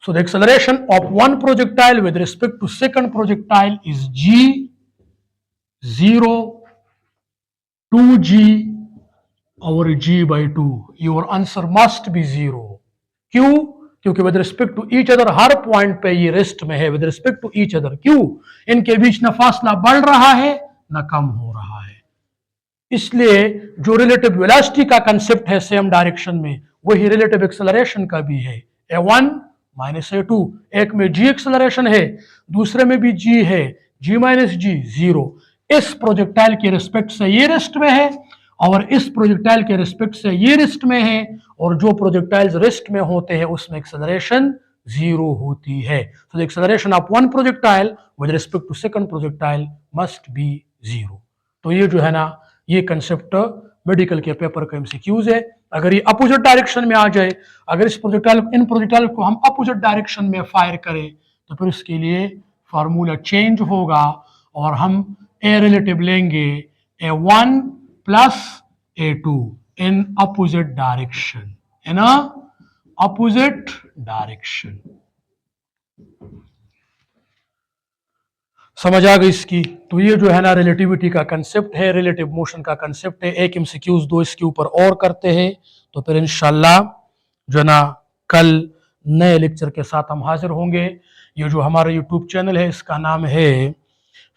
Speaker 1: So the acceleration of one projectile with respect to second projectile is g 0 2g over g by 2। Your answer must be 0। क्यों? क्योंकि with respect to each other हर point पे ये rest में है, with respect to each other. क्यों? इनके बीच न फासला बढ़ रहा है न कम हो रहा है, इसलिए जो रिलेटिव वेलोसिटी का कंसेप्ट है सेम डायरेक्शन में, वही रिलेटिव एक्सेलरेशन का भी है, a1 माइनस a2। एक में g एक्सेलरेशन है, दूसरे में भी g है, g माइनस g 0। इस प्रोजेक्टाइल के रिस्पेक्ट से ये रेस्ट में है और इस प्रोजेक्टाइल के रिस्पेक्ट से ये रेस्ट में है, और जो प्रोजेक्टाइल्स रेस्ट में होते हैं उसमें एक्सेलरेशन 0 होती है। So the acceleration of one projectile with respect to second projectile must be 0। तो ये जो है ना, ये कंसेप्ट मेडिकल के पेपर का एमसीक्यूज है। अगर ये अपोजिट डायरेक्शन में आ जाए, अगर इन प्रोजेक्टाइल को हम अपोजिट डायरेक्शन में फायर करें तो फिर इसके लिए फार्मूला चेंज होगा और हम ए रिलेटिव लेंगे a1 प्लस a2 इन अपोजिट डायरेक्शन, इन अपोजिट डायरेक्शन। समझ आ गई इसकी? तो ये जो है ना रिलेटिविटी का कंसेप्ट है, रिलेटिव मोशन का कंसेप्ट है। एक एमसीक्यूज दो इसके ऊपर और करते हैं, तो फिर इंशाल्लाह जो है ना कल नए लेक्चर के साथ हम हाजिर होंगे। ये जो हमारा यूट्यूब चैनल है इसका नाम है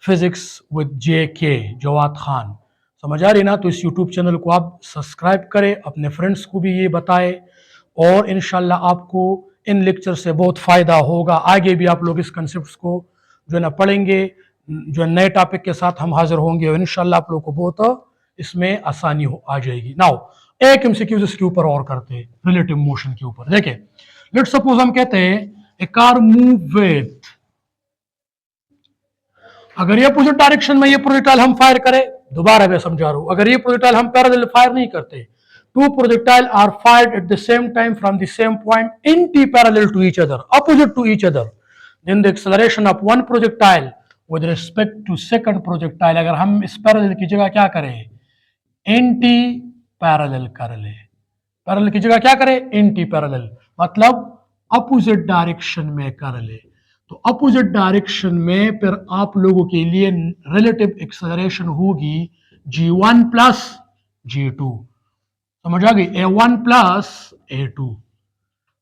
Speaker 1: physics with JK Jawad Khan. समझ आ रही ना? तो इस यूट्यूब चैनल को आप सब्सक्राइब करें, अपने फ्रेंड्स को भी ये बताएं, और इंशाल्लाह आपको इन लेक्चर से बहुत फ़ायदा होगा। आगे भी आप लोग इस कंसेप्ट को जो है ना पढ़ेंगे, जो नए टॉपिक के साथ हम हाजिर होंगे, और इंशाल्लाह आप लोग को बहुत इसमें आसानी आ जाएगी। नाउ एक एमसीक्यूज इसके ऊपर और करते हैं, रिलेटिव मोशन के ऊपर। देखिए, लेट्स सपोज हम कहते हैं ए कार मूव विद, अगर ये अपोजिट डायरेक्शन में ये प्रोजेक्टाइल हम फायर करें, दोबारा मैं समझा रहा हूं, अगर ये प्रोजेक्टाइल हम पैरेलल फायर नहीं करते, two projectile are fired at the same time from the same point anti parallel to each other, opposite to each other, then the acceleration of one projectile with respect to second projectile, अगर हम इस parallel की जगह क्या करें, anti parallel कर ले, parallel की जगह क्या करें, एंटी पैरेलल, मतलब अपोजिट डायरेक्शन में कर ले, तो अपोजिट डायरेक्शन में फिर आप लोगों के लिए रिलेटिव एक्सेलरेशन होगी g1 प्लस g2। समझ आ गई? a1 plus a2।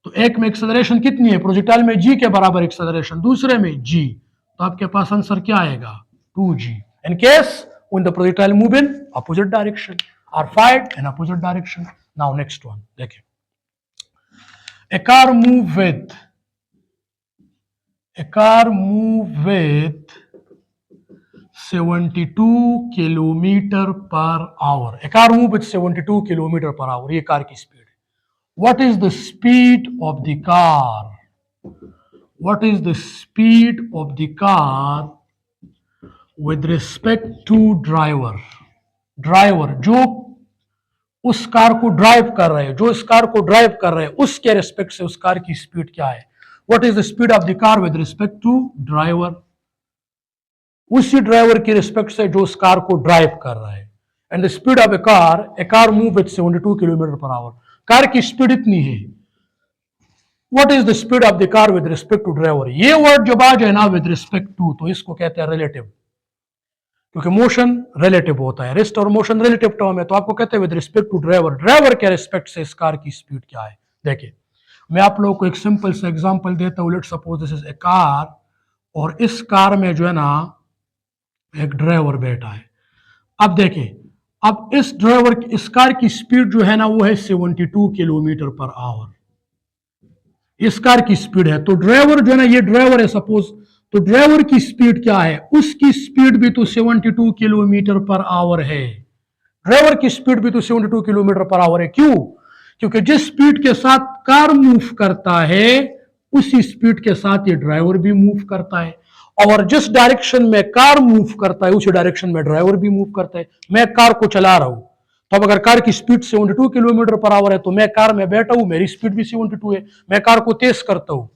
Speaker 1: तो एक में एक्सेलरेशन कितनी है, प्रोजेक्टाइल में g के बराबर एक्सेलरेशन, दूसरे में g, तो आपके पास आंसर क्या आएगा, 2g। In case when the projectile move in opposite direction or fired in opposite direction। Now next one, देखिए, a car move with 72 kilometre per hour, a car move with 72 kilometre per hour, ये car की speed है। What is the speed of the car what is the speed of the car with respect to driver. Driver जो उस car को drive कर रहे हैं, जो इस कार को ड्राइव कर रहे हैं, उसके रिस्पेक्ट से उस कार की स्पीड क्या है। What is the speed of the car with respect to driver, उसी ड्राइवर की रिस्पेक्ट से जो उस कार को ड्राइव कर रहा है। And the speed of a car move विद 72 किलोमीटर पर आवर, कार की स्पीड इतनी है। What is the speed of the car with respect to driver, ये वर्ड जब आ जाए ना विद रिस्पेक्ट टू, तो इसको कहते हैं रिलेटिव, क्योंकि मोशन रिलेटिव होता है, रेस्ट और मोशन रिलेटिव टर्म है, तो आपको कहते हैं with respect to driver, driver के रिस्पेक्ट से इस कार की स्पीड क्या है। देखिए मैं आप लोगों को एक सिंपल सा एग्जांपल देता हूं। Let's suppose this is a car, और इस कार में जो है ना एक ड्राइवर बैठा है। अब देखिए, अब इस कार की स्पीड जो है ना वो है 72 किलोमीटर पर आवर, इस कार की स्पीड है। तो ड्राइवर जो है ना, ये ड्राइवर है सपोज, तो ड्राइवर की स्पीड क्या है, उसकी स्पीड भी तो 72 किलोमीटर पर आवर है। ड्राइवर की स्पीड भी तो 72 किलोमीटर पर आवर है। क्यों? क्योंकि जिस स्पीड के साथ कार मूव करता है उसी स्पीड के साथ ये ड्राइवर भी मूव करता है, और जिस डायरेक्शन में कार मूव करता है उसी डायरेक्शन में ड्राइवर भी मूव करता है। मैं कार को चला रहा हूं, तो अब अगर कार की स्पीड 72 किलोमीटर पर आवर है तो मैं कार में बैठा हूं, मेरी स्पीड भी 72 है। मैं कार को तेज करता हूं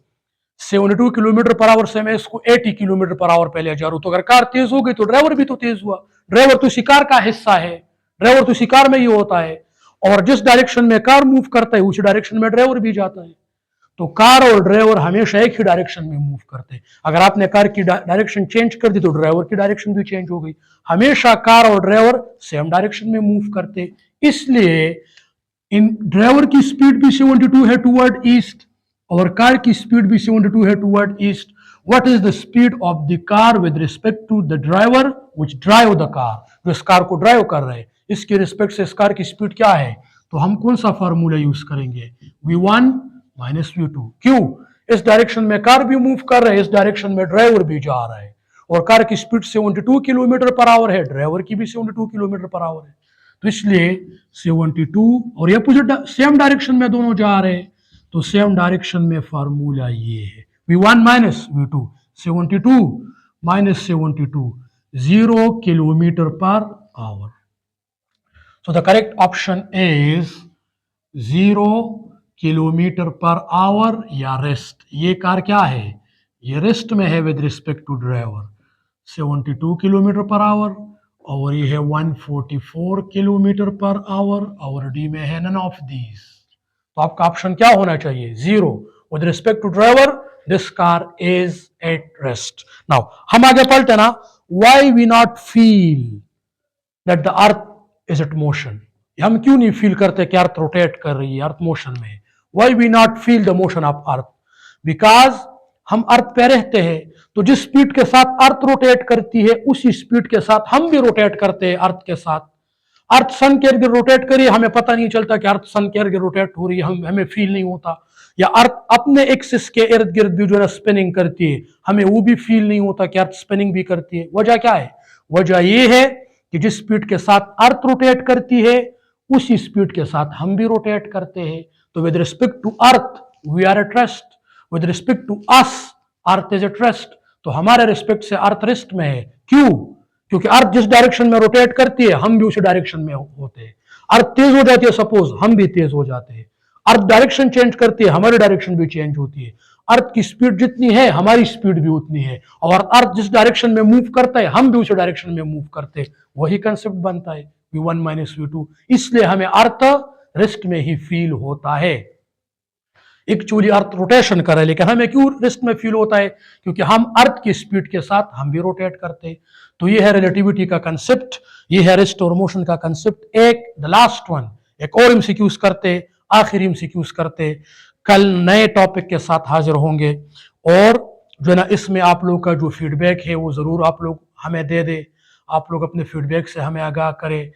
Speaker 1: 72 किलोमीटर पर आवर से, मैं इसको 80 किलोमीटर पर आवर पे ले जा रहा हूं, तो अगर कार तेज हो गई तो ड्राइवर भी तो तेज हुआ। ड्राइवर तो इसी कार का हिस्सा है, ड्राइवर तो इसी कार में ही होता है, और जिस डायरेक्शन में कार मूव करता है उसी डायरेक्शन में ड्राइवर भी जाता है। तो कार और ड्राइवर हमेशा एक ही डायरेक्शन में मूव करते हैं। अगर आपने कार की डायरेक्शन चेंज कर दी तो ड्राइवर की डायरेक्शन भी चेंज हो गई। हमेशा कार और ड्राइवर सेम डायरेक्शन में मूव करते, इसलिए इन ड्राइवर की स्पीड भी 72 है टुवर्ड ईस्ट, और कार की स्पीड भी 72 है toward east. What is the speed of the car with respect to the driver which drive the car, जो इस कार को ड्राइव कर रहे हैं, इसके रिस्पेक्ट से इस कार की स्पीड क्या है। तो हम कौन सा फार्मूला यूज करेंगे, v1 माइनस v2। क्यों? इस डायरेक्शन में कार भी मूव कर रहे हैं, इस डायरेक्शन में ड्राइवर भी जा रहा है, और कार की स्पीड 72 किलोमीटर पर आवर है, ड्राइवर की भी 72 किलोमीटर पर आवर है, तो इसलिए 72, और ये अपोजिट सेम डायरेक्शन में दोनों जा रहे हैं, तो सेम डायरेक्शन में फार्मूला ये है v1 minus v2, 72 minus 72, 0 kilometre per hour. So the correct option is 0 kilometre per hour या रेस्ट। ये कार क्या है, ये रेस्ट में है with respect to driver, 72 kilometre per hour, और ये है 144 किलोमीटर पर आवर, और डी में है नन ऑफ दीज। तो आपका ऑप्शन क्या होना चाहिए, 0 with respect to driver, this car is at rest. Now हम आगे पढ़ते ना, why we not feel that the earth is at motion, हम क्यों नहीं फील करते कि अर्थ रोटेट कर रही है, अर्थ मोशन में। Why we not feel the motion of earth, because हम अर्थ पे रहते हैं, तो जिस स्पीड के साथ अर्थ रोटेट करती है उसी स्पीड के साथ हम भी रोटेट करते हैं अर्थ के साथ। अर्थ सन के इर्द गिर्द रोटेट करिए, हमें पता नहीं चलता कि अर्थ सन के इर्द गिर्द रोटेट हो रही है, हमें फील नहीं होता। या अर्थ अपने एक्सिस के इर्द गिर्द भी जो है स्पिनिंग करती है, हमें वो भी फील नहीं होता कि अर्थ स्पिनिंग भी करती है। वजह क्या है, वजह ये है कि जिस स्पीड के साथ अर्थ रोटेट करती है उसी स्पीड के साथ हम भी रोटेट करते हैं। तो with respect to earth we are at rest, with respect to us earth is at rest. तो हमारे रिस्पेक्ट से अर्थ रेस्ट में है। क्यों? क्योंकि अर्थ जिस डायरेक्शन में रोटेट करती है हम भी उसी डायरेक्शन में होते हैं। अर्थ तेज हो जाती है सपोज, हम भी तेज हो जाते हैं। अर्थ डायरेक्शन चेंज करती है, हमारी डायरेक्शन भी चेंज होती है। अर्थ की स्पीड जितनी है हमारी स्पीड भी उतनी है, और अर्थ जिस डायरेक्शन में मूव करता है हम भी उसी डायरेक्शन में मूव करते हैं। वही कंसेप्ट बनता है v1 माइनस v2। इसलिए हमें अर्थ रेस्ट में ही फील होता है। एक्चुअली अर्थ रोटेशन कर रहा है, लेकिन हमें क्यों रेस्ट में फील होता है, क्योंकि हम अर्थ की स्पीड के साथ हम भी रोटेट करते हैं। तो ये है रिलेटिविटी का कंसेप्ट, ये है रेस्ट और मोशन का कंसेप्ट। एक द लास्ट वन, एक और एमसीक्यूज करते, आखिरी एमसीक्यूज करते। कल नए टॉपिक के साथ हाजिर होंगे, और जो है ना इसमें आप लोग का जो फीडबैक है वो जरूर आप लोग हमें दे दे। आप लोग अपने फीडबैक से हमें आगाह करें।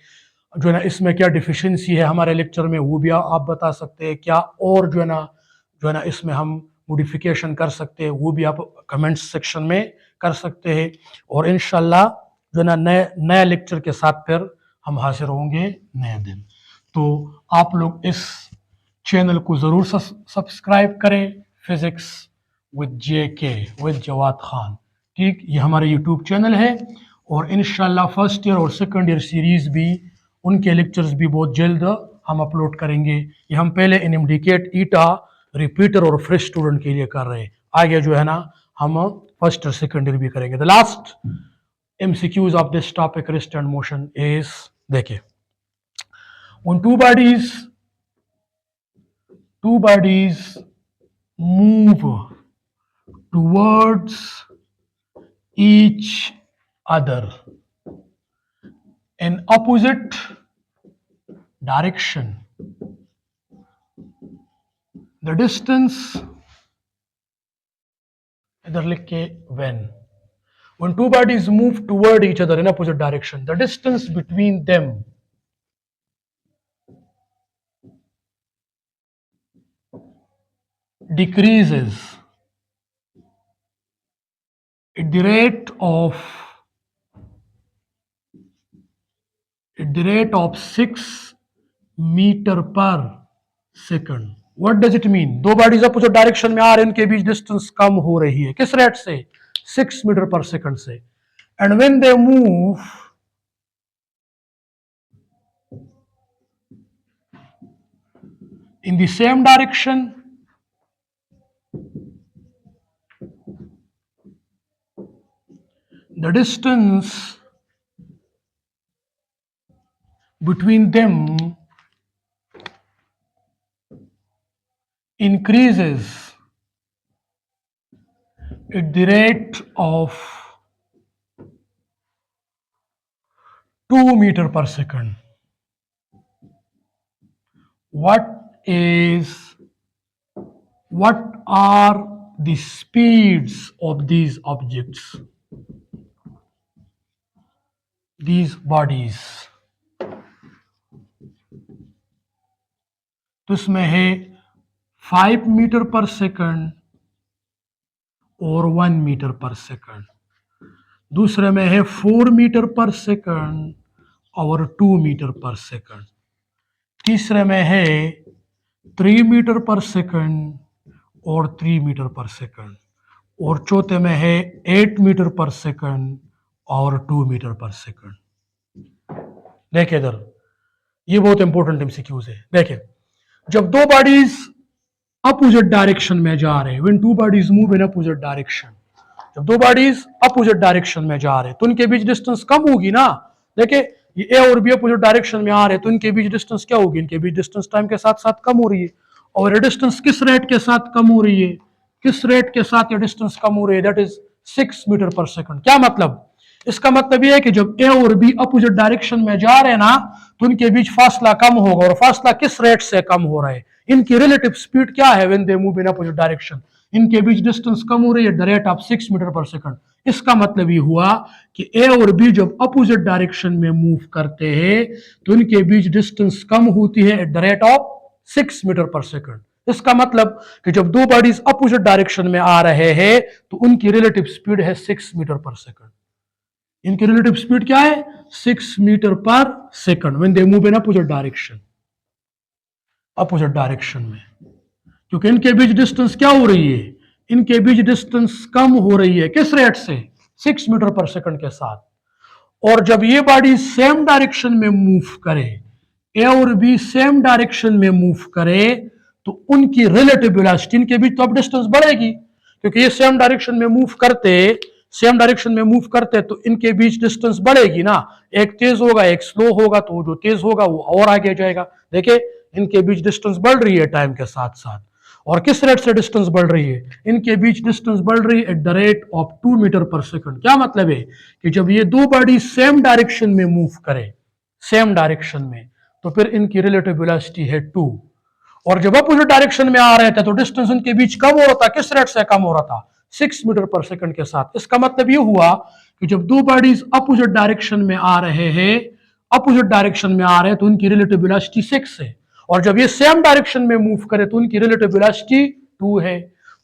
Speaker 1: जो है ना इसमें क्या डिफिशिएंसी है हमारे लेक्चर में वो भी आप बता सकते हैं क्या, और जो है ना इसमें हम मॉडिफिकेशन कर सकते हैं वो भी आप कमेंट सेक्शन में कर सकते हैं। और इंशाल्लाह जो है ना नए लेक्चर के साथ फिर हम हाजिर होंगे नए दिन। तो आप लोग इस चैनल को ज़रूर सब्सक्राइब करें, physics with JK, with Jawad Khan. ठीक, ये हमारा यूट्यूब चैनल है और इंशाल्लाह फर्स्ट ईयर और सेकंड ईयर सीरीज़ भी, उनके लेक्चर्स भी बहुत जल्द हम अपलोड करेंगे। ये हम पहले इनएमडीकेट ईटा रिपीटर और फ्रेश स्टूडेंट के लिए कर रहे हैं, आगे जो है ना हम फर्स्ट और सेकंड ईयर भी करेंगे। The last MCQs of this topic rest and motion is, देखिए, when two bodies move towards each other in opposite direction, the distance, इधर लिख के when two bodies move toward each other in opposite direction, the distance between them decreases at the rate of 6 meter per second. What does it mean? दो bodies opposite direction में आ रहे हैं, इनके बीच distance कम हो रही है, किस रेट से? 6 मीटर पर सेकंड से। And when they move in the same direction, the distance between them increases at the rate of 2 meter per second. What are the speeds of these objects, these bodies? तो इसमें है 5 metre per second और 1 metre per second. दूसरे में है 4 metre per second और 2 metre per second. तीसरे में है 3 मीटर पर सेकंड और 3 मीटर पर सेकंड। और चौथे में है 8 मीटर पर सेकंड और 2 मीटर पर सेकंड। देखिए इधर, ये बहुत इंपॉर्टेंट एमसीक्यूज है। देखिए, जब दो बॉडीज अपोजिट डायरेक्शन में जा रहे हैं, when two bodies move in opposite direction, जब दो बॉडीज अपोजिट डायरेक्शन में जा रहे हैं तो उनके बीच डिस्टेंस कम होगी ना। देखिए, ये ए और बी अपोजिट डायरेक्शन में आ रहे हैं तो इनके बीच डिस्टेंस क्या होगी? इनके बीच डिस्टेंस टाइम के साथ साथ कम हो रही है। और ये डिस्टेंस किस रेट के साथ कम हो रही है? किस रेट के साथ ये डिस्टेंस कम हो रही है? That is 6 metre per second. क्या मतलब? इसका मतलब यह है कि जब ए और बी अपोजिट डायरेक्शन में जा रहे हैं ना तो उनके बीच फासला कम होगा। और फासला किस रेट से कम हो रहा है? इनकी रिलेटिव स्पीड क्या है when they move in opposite direction? इनके बीच डिस्टेंस कम हो रही है the rate of 6 metre per second. इसका मतलब ये हुआ कि ए और बी जब अपोजिट डायरेक्शन में मूव करते हैं तो इनके बीच डिस्टेंस कम होती है at the rate of 6 metre per second. इसका मतलब कि जब दो बॉडीज अपोजिट डायरेक्शन में आ रहे हैं तो उनकी रिलेटिव स्पीड है 6 मीटर पर सेकंड। इनकी रिलेटिव स्पीड क्या है? 6 metre per second when they move in opposite direction, opposite direction में। क्योंकि इनके बीच डिस्टेंस क्या हो रही है? इनके बीच डिस्टेंस कम हो रही है, किस रेट से? 6 मीटर पर सेकंड के साथ। और जब ये बॉडी सेम डायरेक्शन में मूव करे, ए और बी सेम डायरेक्शन में मूव करे, तो उनकी रिलेटिव वेलोसिटी, इनके बीच तो अब डिस्टेंस बढ़ेगी क्योंकि ये सेम डायरेक्शन में मूव करते तो इनके बीच डिस्टेंस बढ़ेगी ना। एक तेज होगा एक स्लो होगा, तो जो तेज होगा वो और आगे जाएगा। देखिए, इनके बीच डिस्टेंस बढ़ रही है टाइम के साथ साथ। और किस रेट से डिस्टेंस बढ़ रही है? इनके बीच डिस्टेंस बढ़ रही है at the rate of 2 metre per second. क्या मतलब है? कि जब ये दो बॉडी सेम डायरेक्शन में मूव करे, सेम डायरेक्शन में, तो फिर इनकी रिलेटिव वेलोसिटी है 2। और जब अपोजिट डायरेक्शन में आ रहे थे तो डिस्टेंस इनके बीच कम हो रहा था, किस रेट से कम हो रहा था? 6 मीटर पर सेकंड के साथ। इसका मतलब ये हुआ कि जब दो बॉडीज अपोजिट डायरेक्शन में आ रहे हैं, अपोजिट डायरेक्शन में आ रहे हैं तो उनकी रिलेटिव वेलोसिटी 6 है। और जब ये सेम डायरेक्शन में मूव करे तो उनकी रिलेटिव वेलोसिटी 2 है।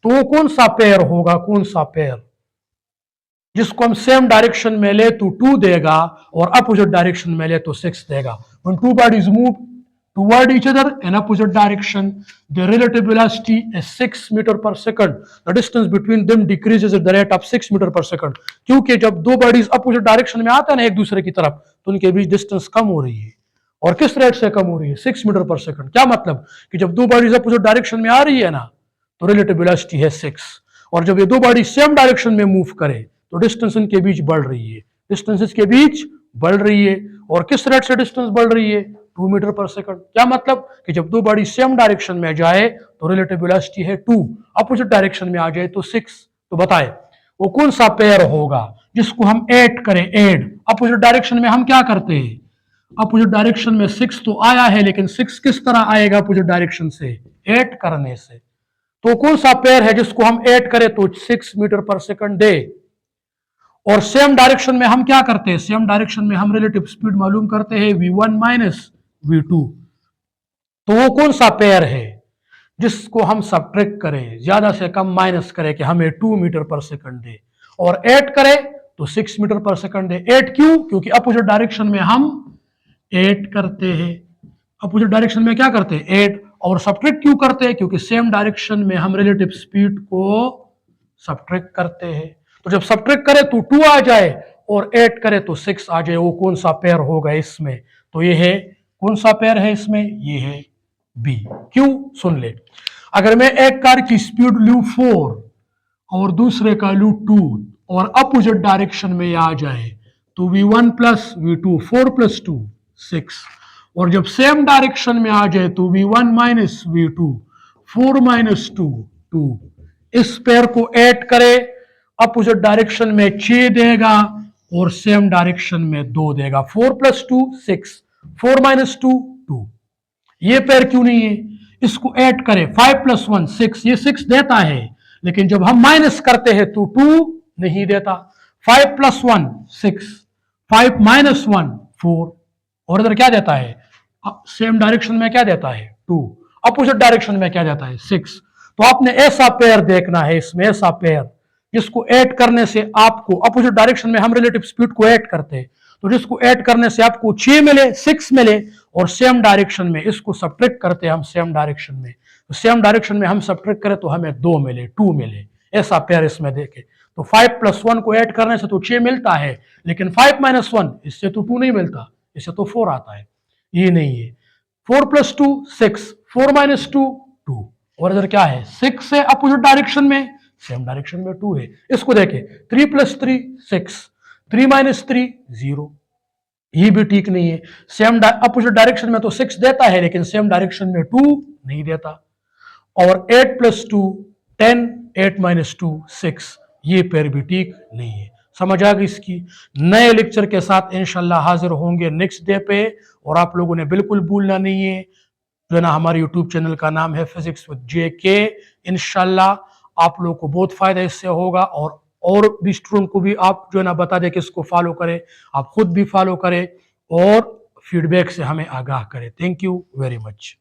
Speaker 1: तो वो कौन सा पेयर होगा? कौन सा पेयर जिसको हम सेम डायरेक्शन में ले तो 2 देगा और अपोजिट डायरेक्शन में ले तो 6 देगा। When two bodies move toward each other in opposite direction. Their relative velocity is 6 meter per second. The distance between them decreases at the rate of 6 meter per second. क्योंकि जब दो bodies opposite direction में आते हैं ना एक दूसरे की तरफ, तो उनके बीच डिस्टेंस कम हो रही है। और किस रेट से कम हो रही है? 6 मीटर पर सेकंड। क्या मतलब कि जब दो बॉडीज अपोजिट डायरेक्शन में आ रही है ना, तो रिलेटिव वेलोसिटी है 6, और जब ये दो बॉडी सेम डायरेक्शन में मूव करे तो डिस्टेंस इनके बीच बढ़ रही है। डिस्टेंस इसके बीच बढ़ रही है, और किस रेट से डिस्टेंस बढ़ रही है? 2 मीटर पर सेकंड। क्या मतलब कि जब दो बॉडी सेम डायरेक्शन में जाए तो रिलेटिव वेलोसिटी है 2, अपोजिट डायरेक्शन में आ जाए तो 6। तो बताए वो कौन सा पेयर होगा जिसको हम ऐड करें? ऐड अपोजिट डायरेक्शन में हम क्या करते हैं? अपोजिट डायरेक्शन में 6 तो आया है, लेकिन 6 किस तरह आएगा अपोजिट डायरेक्शन से? ऐड करने से। तो कौन सा पेयर है जिसको हम ऐड करें तो 6 मीटर पर सेकंड दे? और सेम डायरेक्शन में हम क्या करते हैं? सेम डायरेक्शन में हम रिलेटिव स्पीड मालूम करते हैं v1 माइनस v2। तो वो कौन सा पेयर है जिसको हम सब्ट्रैक्ट करें, ज्यादा से कम माइनस करें कि हमें 2 मीटर पर सेकंड दे, और ऐड करें तो 6 मीटर पर सेकंड दे। ऐड क्यों? क्योंकि अपोजिट डायरेक्शन में हम ऐड करते हैं। अपोजिट डायरेक्शन में क्या करते हैं? ऐड। और सब्ट्रैक्ट क्यों करते हैं? क्योंकि सेम डायरेक्शन में हम रिलेटिव स्पीड को सब्ट्रैक्ट करते हैं। तो जब सब्ट्रैक्ट करें तो 2 आ जाए और ऐड करें तो 6 आ जाए। वो कौन सा पेयर होगा इसमें? तो ये है, कौन सा पेयर है इसमें? ये है बी। क्यों? सुन ले। अगर मैं एक कार की स्पीड लूं 4 और दूसरे का लूं 2 और अपोजिट डायरेक्शन में आ जाए तो v1 प्लस v2 4 प्लस 2 6, और जब सेम डायरेक्शन में आ जाए तो v1 माइनस v2 4 माइनस 2 2। इस पेयर को ऐड करे, अपोजिट डायरेक्शन में 6 देगा और सेम डायरेक्शन में 2 देगा। 4 प्लस 2 6, 4 माइनस 2 2। ये पेयर क्यों नहीं है? इसको ऐड करें, 5 प्लस 1 6, ये 6 देता है, लेकिन जब हम माइनस करते हैं तो 2 नहीं देता। 5 प्लस 1 6, 5 माइनस 1 4, और इधर क्या देता है? सेम डायरेक्शन में क्या देता है? 2। अपोजिट डायरेक्शन में क्या देता है? 6। तो आपने ऐसा पेयर देखना है इसमें, ऐसा पेयर जिसको ऐड करने से आपको अपोजिट डायरेक्शन में हम रिलेटिव स्पीड को ऐड करते हैं, तो जिसको ऐड करने से आपको 6 मिले 6 मिले, और सेम डायरेक्शन में इसको सब्ट्रैक्ट करते हैं हम सेम डायरेक्शन में, तो सेम डायरेक्शन में हम सब्ट्रैक्ट करें तो हमें 2 मिले 2 मिले। ऐसा पेयर इसमें देखे तो 5 प्लस 1 को ऐड करने से तो 6 मिलता है, लेकिन 5 माइनस 1 इससे तो 2 नहीं मिलता, इससे तो 4 आता है। ये नहीं है। 4 प्लस 2 6, 4 माइनस 2 2, और इधर क्या है? 6 से अपोजिट डायरेक्शन में, सेम डायरेक्शन में 2 है। इसको देखें, 3 प्लस 3 6, 3 माइनस 3 0। ये भी ठीक नहीं है। सेम अपोजिट डायरेक्शन में तो 6 देता है, लेकिन सेम डायरेक्शन में 2 नहीं देता। और 8 प्लस 2 10, 8 माइनस 2 6, ये पेयर भी ठीक नहीं है। समझ आ गई इसकी? नए लेक्चर के साथ इंशाल्लाह हाजिर होंगे नेक्स्ट डे पे, और आप लोगों ने बिल्कुल भूलना नहीं है, जो है ना, हमारे यूट्यूब चैनल का नाम है फिजिक्स विद JK। इंशाल्लाह आप लोगों को बहुत फायदा इससे होगा, और भी स्टूडेंट को भी आप जो है ना बता दें कि इसको फॉलो करें, आप खुद भी फॉलो करें और फीडबैक से हमें आगाह करें। Thank you very much.